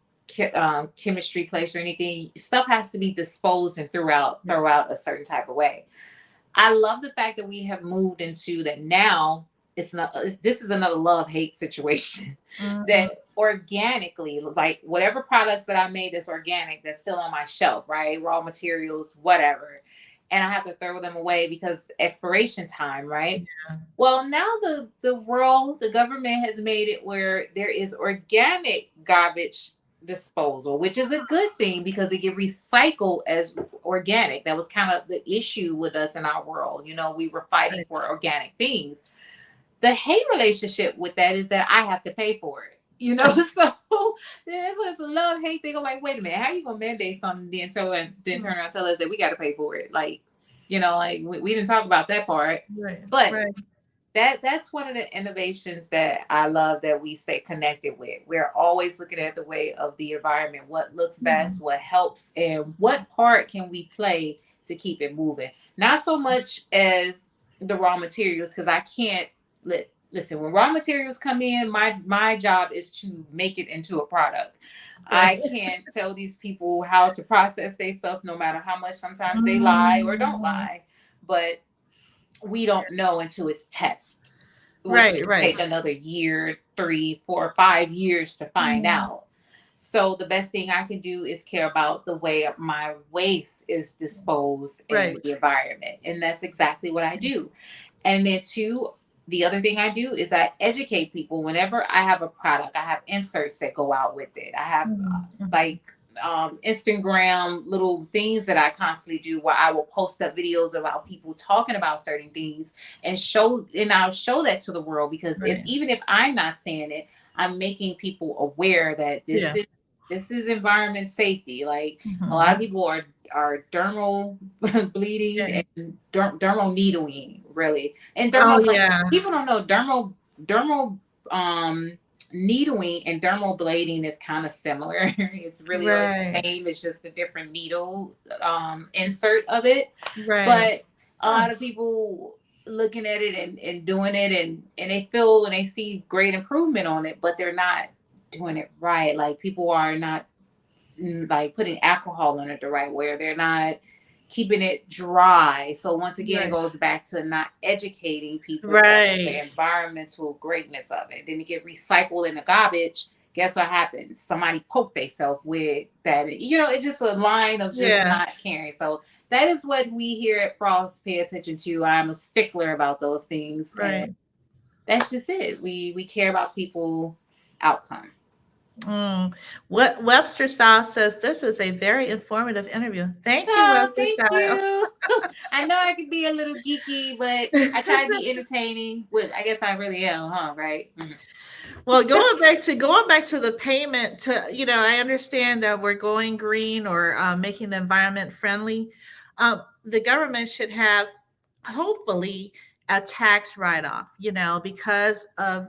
chemistry place or anything, stuff has to be disposed and throw out a certain type of way. I love the fact that we have moved into that now. It's not. This is another love hate situation. Mhm. That organically, like whatever products that I made that's organic, that's still on my shelf, right? Raw materials, whatever, and I have to throw them away because expiration time, right? Yeah. Well, now the government has made it where there is organic garbage disposal, which is a good thing because it get recycled as organic. That was kind of the issue with us in our world. We were fighting Right. for organic things. The hate relationship with that is that I have to pay for it. So it's a love hate thing. I'm like, wait a minute, how you gonna mandate something then Mm. turn around and tell us that we got to pay for it? Like, like we didn't talk about that part, Right. but Right. that's one of the innovations that I love that we stay connected with. We're always looking at the way of the environment, what looks best, Mhm. what helps, and what part can we play to keep it moving. Not so much as the raw materials, because I can't listen, when raw materials come in, my job is to make it into a product. Right. I can't tell these people how to process their stuff, no matter how much sometimes they lie or don't Mm. lie. But we don't know until it's test, which Right. can Right. take another year, 3, 4, 5 years to find Mhm. out. So the best thing I can do is care about the way my waste is disposed in Right. the environment. And that's exactly what I do. And then two, the other thing I do is I educate people. Whenever I have a product, I have inserts that go out with it. I have Mhm, mhm. like Instagram little things that I constantly do where I will post up videos about people talking about certain things and I'll show that to the world, because if Right. even if I'm not saying it, I'm making people aware that Yeah. this is environment safety. Like a lot of Mhm. people are dermal bleeding Yeah. and dermal needling, really. And Oh, dermal, yeah. people don't know dermal um needling and dermal blading is kind of similar. It's really like the Right. same. It's just a different needle insert of it. Right. But a Huh. lot of people looking at it and doing it, and they feel and they see great improvement on it, but they're not doing it right. Like people are not like putting alcohol in it the right way, or they're not keeping it dry. So once again, it Right. goes back to not educating people on the Right. environmental greatness of it. Then it get recycled in the garbage. Guess what happens? Somebody poke themselves with that. You know, it's just a line of just Yeah. not caring. So that is what we here at Frost pay attention to. I'm a stickler about those things, and Right. that's just it. We care about people outcome. Mm. What Webster Style says, this is a very informative interview. Thank you, Oh, Webster thank Style. you. I know I could be a little geeky, but I try to be entertaining. Which I guess I really am, huh? Right? Mhm. Well, going back to the payment, to I understand that we're going green, or making the environment friendly. The government should have, hopefully, a tax write-off, because of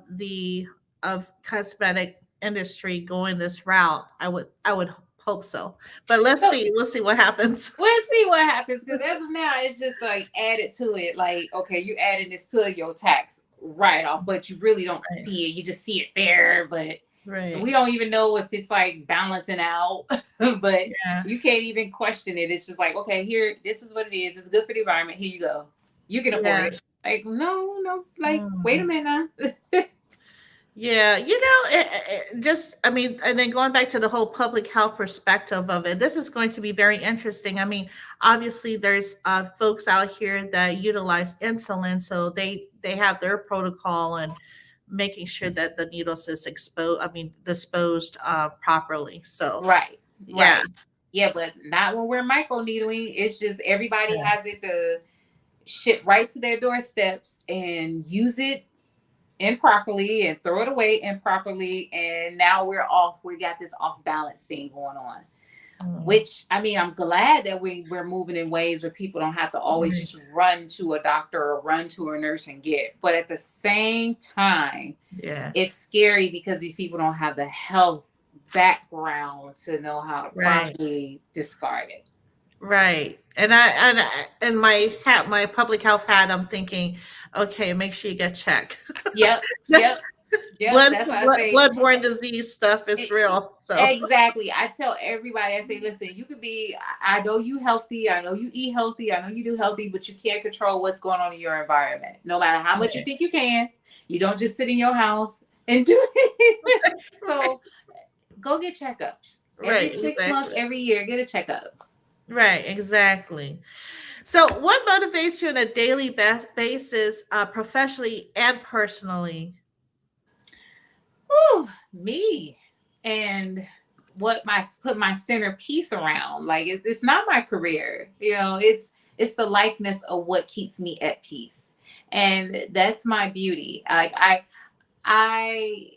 cosmetic industry going this route. I would hope so, but let's So see. We'll see what happens. we'll see what happens, because as of now, it's just like added to it. Like, okay, you adding this to your tax write off, but you really don't Right. see it. You just see it there, but we Right. don't even know if it's like balancing out. But Yeah. you can't even question it. It's just like, okay, here, this is what it is. It's good for the environment. Here you go. You can afford Yeah. it. Like, no, no, like, wait a Mm. minute now. Yeah, just, I mean, and then going back to the whole public health perspective of it, this is going to be very interesting. I mean, obviously, there's folks out here that utilize insulin, so they have their protocol and making sure that the needles is disposed properly. So, Right, yeah, right. Yeah, but not when we're microneedling. It's just everybody yeah, has it to ship right to their doorsteps and use it improperly and throw it away improperly. And now we're off. We got this off balance thing going on. mm, Which I mean, I'm glad that we're moving in ways where people don't have to always right, just run to a doctor or run to a nurse and get. But at the same time, yeah, it's scary because these people don't have the health background to know how to right. properly discard it. Right. And my public health hat, I'm thinking, okay, make sure you get checked. Yep, yep, yep. That's why I say Bloodborne disease stuff is it, real. So exactly. I tell everybody, I say, listen, you could be, I know you healthy, I know you eat healthy, I know you do healthy, but you can't control what's going on in your environment. No matter how much you right, think you can, you don't just sit in your house and do it. right, So go get checkups every right, 6 months, exactly. every year. Get a checkup. Right, exactly. So what motivates you on a daily basis, professionally and personally? Whew, me and what my put my centerpiece around. Like it's not my career, it's the likeness of what keeps me at peace, and that's my beauty. Like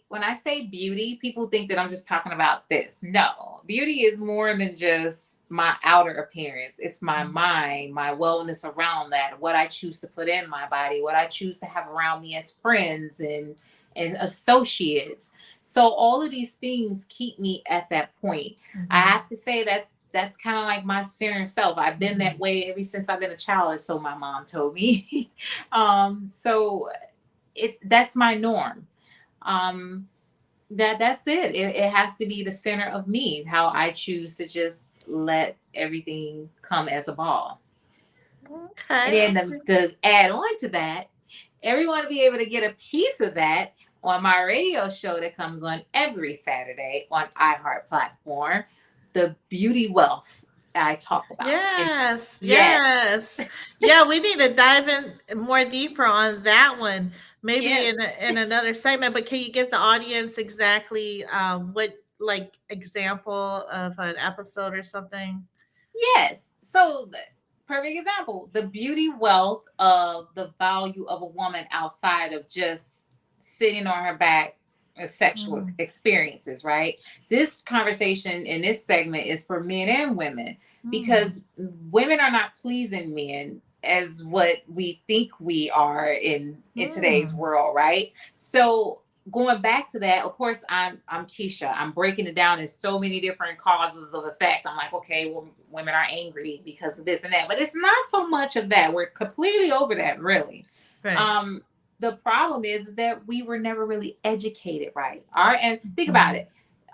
when I say beauty, people think that I'm just talking about this. No, beauty is more than just my outer appearance. It's my mind, my wellness around that, what I choose to put in my body, what I choose to have around me as friends and associates. So all of these things keep me at that point. I Mhm, have to say that's kind of like my center self. I've been that mhm. way ever since I've been a child, so my mom told me. So it's that's my norm. um that's it has to be the center of me, how I choose to just let everything come as a ball. And Okay, then okay. to add on to that, everyone to be able to get a piece of that on my radio show that comes on every Saturday on iHeart platform, the beauty wealth I talk about. And Yes, yes, yes. Yeah, we need to dive in more deeper on that one, maybe yes, in another segment. But can you give the audience exactly what like example of an episode or something? yes. So, the perfect example, the beauty wealth of the value of a woman outside of just sitting on her back and sexual Mm, experiences, right? This conversation in this segment is for men and women mm, because women are not pleasing men as what we think we are in today's mm, world, right? So going back to that, of course, I'm Keisha. I'm breaking it down in so many different causes of effect. I'm like, okay, well, women are angry because of this and that, but it's not so much of that. We're completely over that, really. right. Um, the problem is that we were never really educated right. All right, and think about Mhm. it.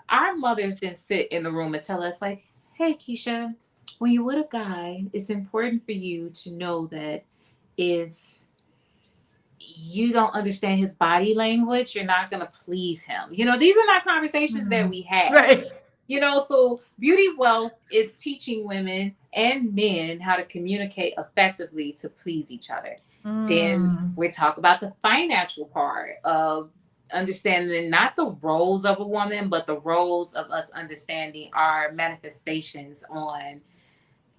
Our mothers didn't sit in the room and tell us, like, hey, Keisha, when you're with a guy, it's important for you to know that if you don't understand his body language, you're not going to please him. These are not conversations that Mm. we had. Right. So beauty wealth is teaching women and men how to communicate effectively to please each other. Then Mm. we talk about the financial part of understanding not the roles of a woman, but the roles of us understanding our manifestations on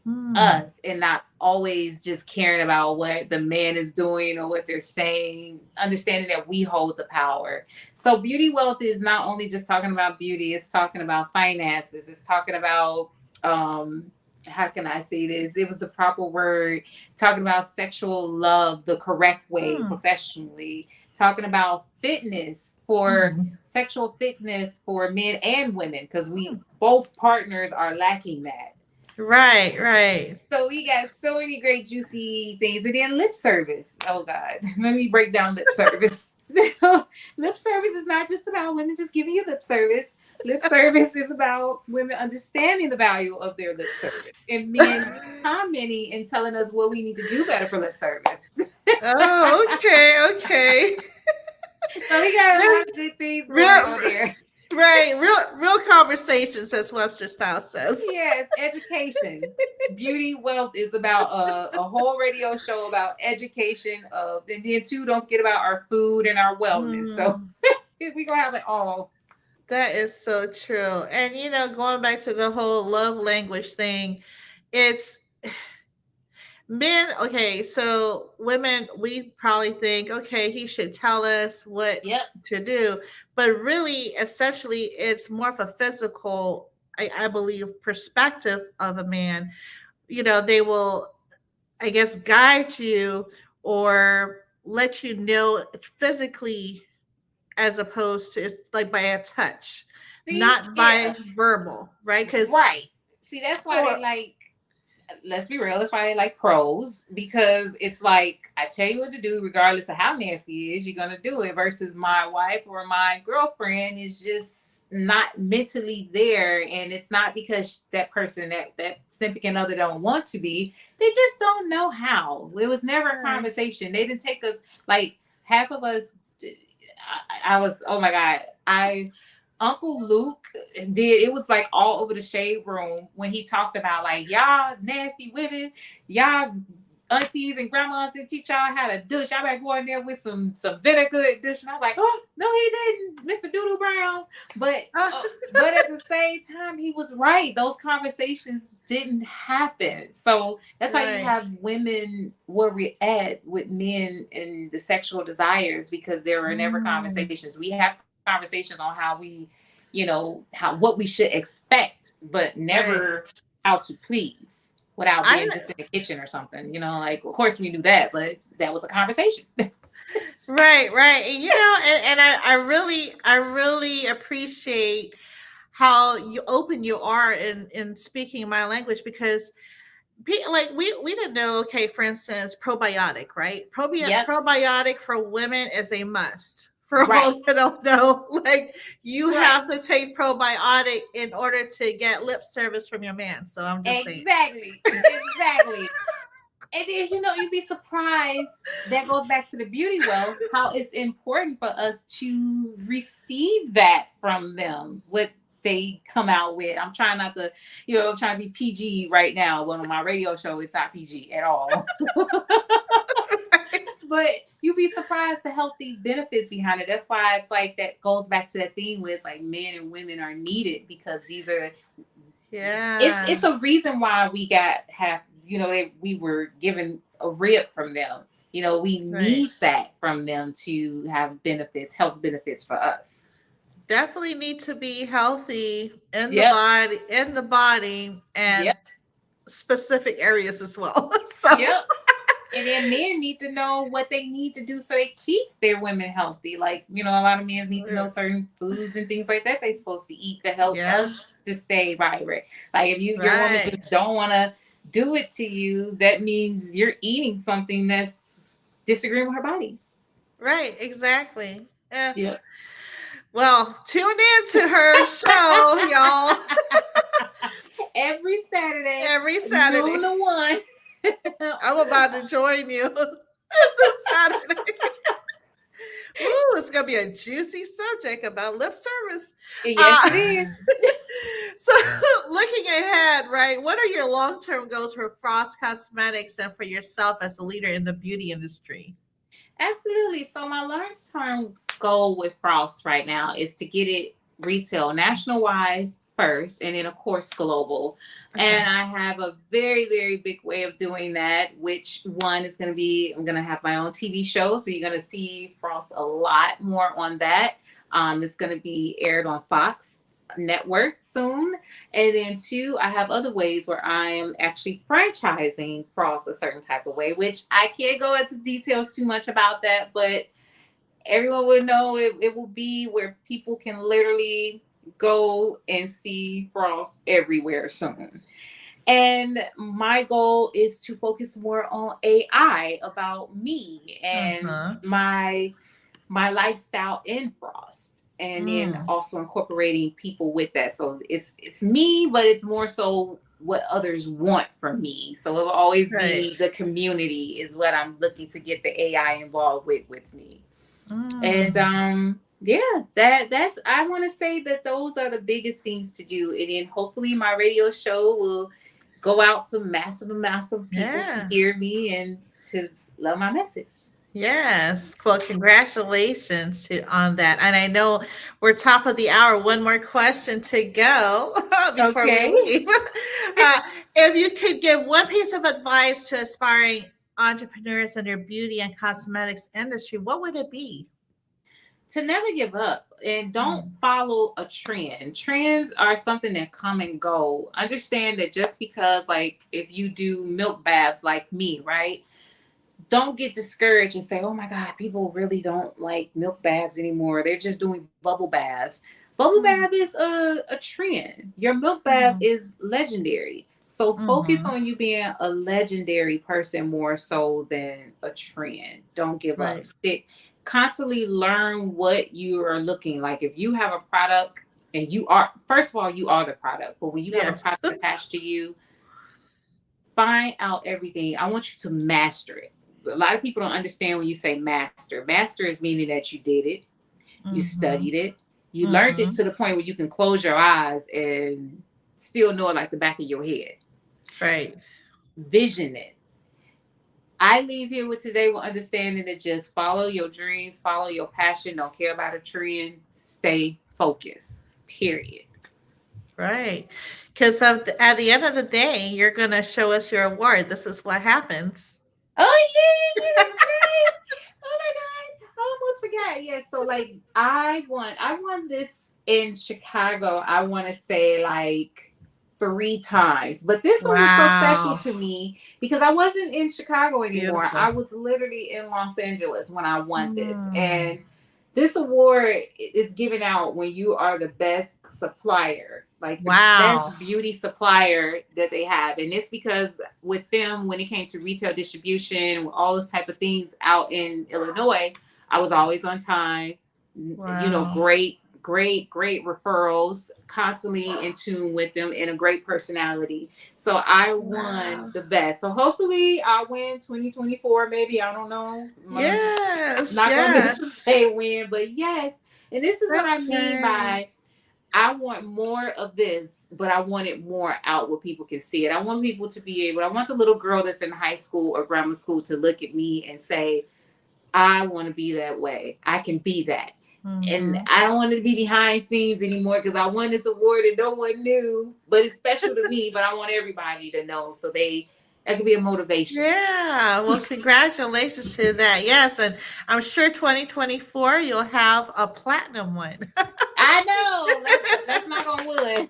Mm. us and not always just caring about what the man is doing or what they're saying, understanding that we hold the power. So, beauty wealth is not only just talking about beauty, it's talking about finances, it's talking about, how can I say this? It was the proper word, talking about sexual love the correct way, Mm. professionally, talking about fitness for Mm. sexual fitness for men and women, because we Mm. both partners are lacking that. Right, right. So we got so many great juicy things. And then lip service. Oh God. Let me break down lip service. Lip service is not just about women just giving you lip service. Lip service is about women understanding the value of their lip service and men commenting and telling us what we need to do better for lip service. Oh, okay, okay. So we got a lot There's of good things going real on there. right, real conversations, as Webster Style says. Yes, education. Beauty Wealth is about a whole radio show about education of, and then too, don't forget about our food and our wellness. So Mm, we gonna have it all. that is so true. And going back to the whole love language thing, it's men. Okay, so women, we probably think, okay, he should tell us what Yep. to do, but really, essentially, it's more of a physical, I believe, perspective of a man. They will, I guess, guide you or let you know physically as opposed to like by a touch, See, not yeah, by verbal, right? Because right. See, that's why they or like. Let's be real. That's why they like pros, because it's like I tell you what to do, regardless of how nasty it is. You're gonna do it. Versus my wife or my girlfriend is just not mentally there, and it's not because that person, that significant other, don't want to be. They just don't know how. It was never a right. conversation. They didn't take us, like half of us. I was, oh my god, I Uncle Luke did, it was like all over the shade room when he talked about, like, y'all nasty women, y'all aunties and grandmas didn't teach y'all how to douche. Y'all better go in there with some vinegar and douche. And I was like, oh no, he didn't, Mr. Doodle Brown. But Uh, but at the same time, he was right. Those conversations didn't happen. So that's why you right. have women where we're at with men and the sexual desires, because there were never Mm, conversations. We have conversations on how we, how what we should expect, but right. never how to please without I being just in the kitchen or something. Like, of course we knew that, but that was a conversation. right, right. And and I really appreciate how you open you are in speaking my language because like we didn't know. Okay, for instance, probiotic, right? Yep. Probiotic for women is a must. For all Right. you don't know, like you Right. have to take probiotic in order to get lip service from your man. So I'm just saying. Exactly. Exactly. And then, you'd be surprised. That goes back to the beauty wealth, how it's important for us to receive that from them, what they come out with. I'm trying not to, I'm trying to be PG right now, but on my radio show, it's not PG at all. But you'd be surprised the healthy benefits behind it. That's why it's like that goes back to that theme where it's like men and women are needed, because these are Yeah. it's a reason why we were given a rib from them. We Right. need that from them to have benefits, health benefits for us. Definitely need to be healthy Yep. in the body Yep. and specific areas as well. So Yep. And then men need to know what they need to do so they keep their women healthy. Like, a lot of men need to know certain foods and things like that they're supposed to eat to help yeah. us to stay vibrant. Like if your woman Right. just don't want to do it to you, that means you're eating something that's disagreeing with her body. Right. Exactly. Yeah. Yeah. Well, tune in to her show, y'all, Every Saturday, every noon Saturday. to one. I'm about to join you this Saturday. Ooh, it's gonna be a juicy subject about lip service. Yes, Uh, it is. so, looking ahead, right? What are your long-term goals for Frost Cosmetics and for yourself as a leader in the beauty industry? Absolutely. So my long-term goal with Frost right now is to get it retail national wise first, and then of course global. Okay. And I have a very, very big way of doing that, which one is going to be, I'm going to have my own TV show. So you're going to see Frost a lot more on that. It's going to be aired on Fox network soon. And then two, I have other ways where I am actually franchising Frost a certain type of way, which I can't go into details too much about that, but everyone would know it will be where people can literally go and see Frost everywhere soon. And my goal is to focus more on AI about me and Uh-huh. my lifestyle in Frost, and then Mm. also incorporating people with that. So it's me, but it's more so what others want from me. So it'll always Right. be the community is what I'm looking to get the AI involved with me. And Mm. yeah, that's I want to say that those are the biggest things to do. And then hopefully my radio show will go out to massive amounts of people to Yeah. hear me and to love my message. Yes. Well, congratulations on that. And I know we're top of the hour. One more question to go before we Okay. leave. Uh, if you could give one piece of advice to aspiring entrepreneurs in their beauty and cosmetics industry, what would it be? To never give up and don't Mm. follow a trend. Trends are something that come and go. Understand that just because, like, if you do milk baths like me, right? Don't get discouraged and say, oh my God, people really don't like milk baths anymore. They're just doing bubble baths. Bubble Mm. bath is a trend. Your milk bath Mhm. is legendary. So focus Mhm. on you being a legendary person more so than a trend. Don't give up. Right. Stick. Constantly learn what you are looking like. If you have a product and you are, first of all, you are the product. But when you have a Yes. product attached to you, find out everything. I want you to master it. A lot of people don't understand when you say master. Master is meaning that you did it, you Mhm. studied it, you learned it Mhm. to the point where you can close your eyes and still know it like the back of your head. Right. Vision it. I leave here with today with understanding that just follow your dreams, follow your passion, don't care about a trend, stay focused. Period. Right. Because at the end of the day, you're going to show us your award. This is what happens. Oh yeah, that's right. Oh my god, I almost forgot. Yeah, so like I won this in Chicago. I want to say like 3 times, but this one was so special Wow. to me because I wasn't in Chicago anymore. I Beautiful. was literally in Los Angeles when I won this, Mm. and this award is given out when you are the best supplier, like the Wow. best beauty supplier that they have. And it's because with them, when it came to retail distribution, all those type of things out in Illinois, I was always on time, Wow. great great referrals, constantly in tune with them, and a great personality. So I won Wow. the best. So hopefully I win 2024. Maybe, I don't know. Yes, Not gonna yes. say when, but yes. And this is what That's I mean great. by I want more of this, but I want it more out where people can see it. I want people to be able, I want the little girl that's in high school or grammar school to look at me and say, I want to be that way. I can be that. And Hmm. I don't want it to be behind scenes anymore because I won this award and no one knew, but it's special to me. But I want everybody to know so that could be a motivation. Yeah, well, congratulations to that. Yes, and I'm sure 2024 you'll have a platinum one. I know. Let's knock on wood.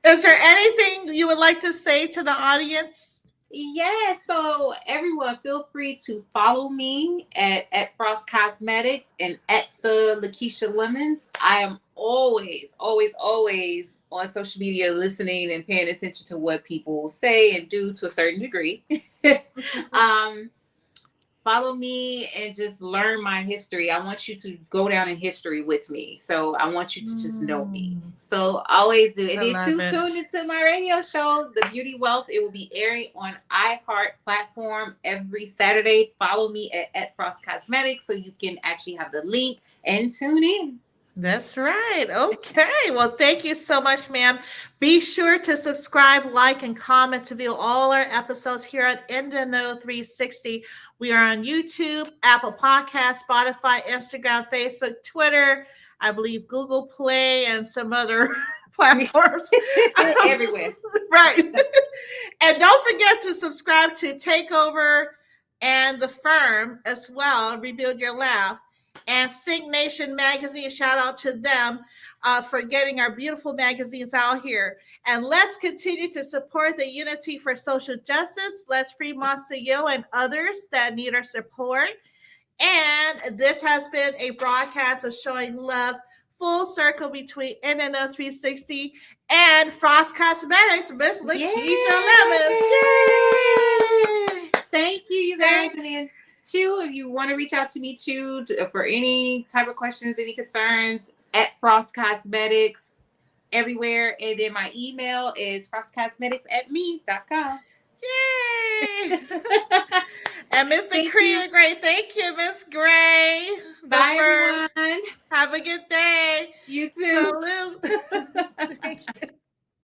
Is there anything you would like to say to the audience? Yeah, so everyone feel free to follow me at Frost Cosmetics and at the Lakeisha Lemons. I am always on social media listening and paying attention to what people say and do to a certain degree. um, Follow me and just learn my history. I want you to go down in history with me. So I want you to just know me. Mm, So always do. And I then love it. tune into my radio show, The Beauty Wealth. It will be airing on iHeart platform every Saturday. Follow me at Frost Cosmetics so you can actually have the link and tune in. That's right. Okay. Well, thank you so much, ma'am. Be sure to subscribe, like, and comment to view all our episodes here at In the Know 360. We are on YouTube, Apple Podcasts, Spotify, Instagram, Facebook, Twitter, I believe Google Play, and some other platforms. Everywhere. Right. And don't forget to subscribe to Takeover and The Firm as well, Rebuild Your Laugh. And Sync Nation Magazine, shout out to them for getting our beautiful magazines out here. And let's continue to support the Unity for Social Justice. Let's free Masayo and others that need our support. And this has been a broadcast of showing love full circle between NNO 360 and Frost Cosmetics, Miss Lakeisha Lemons. Yay! Thank you, you guys. And then, too, if you want to reach out to me, too, for any type of questions, any concerns, at Frost Cosmetics everywhere. And then my email is frostcosmetics@me.com. Yay! And Miss Thank Creole you. Gray, thank you, Miss Gray. The Bye, firm. everyone. Have a good day. You too. Salute. Thank you.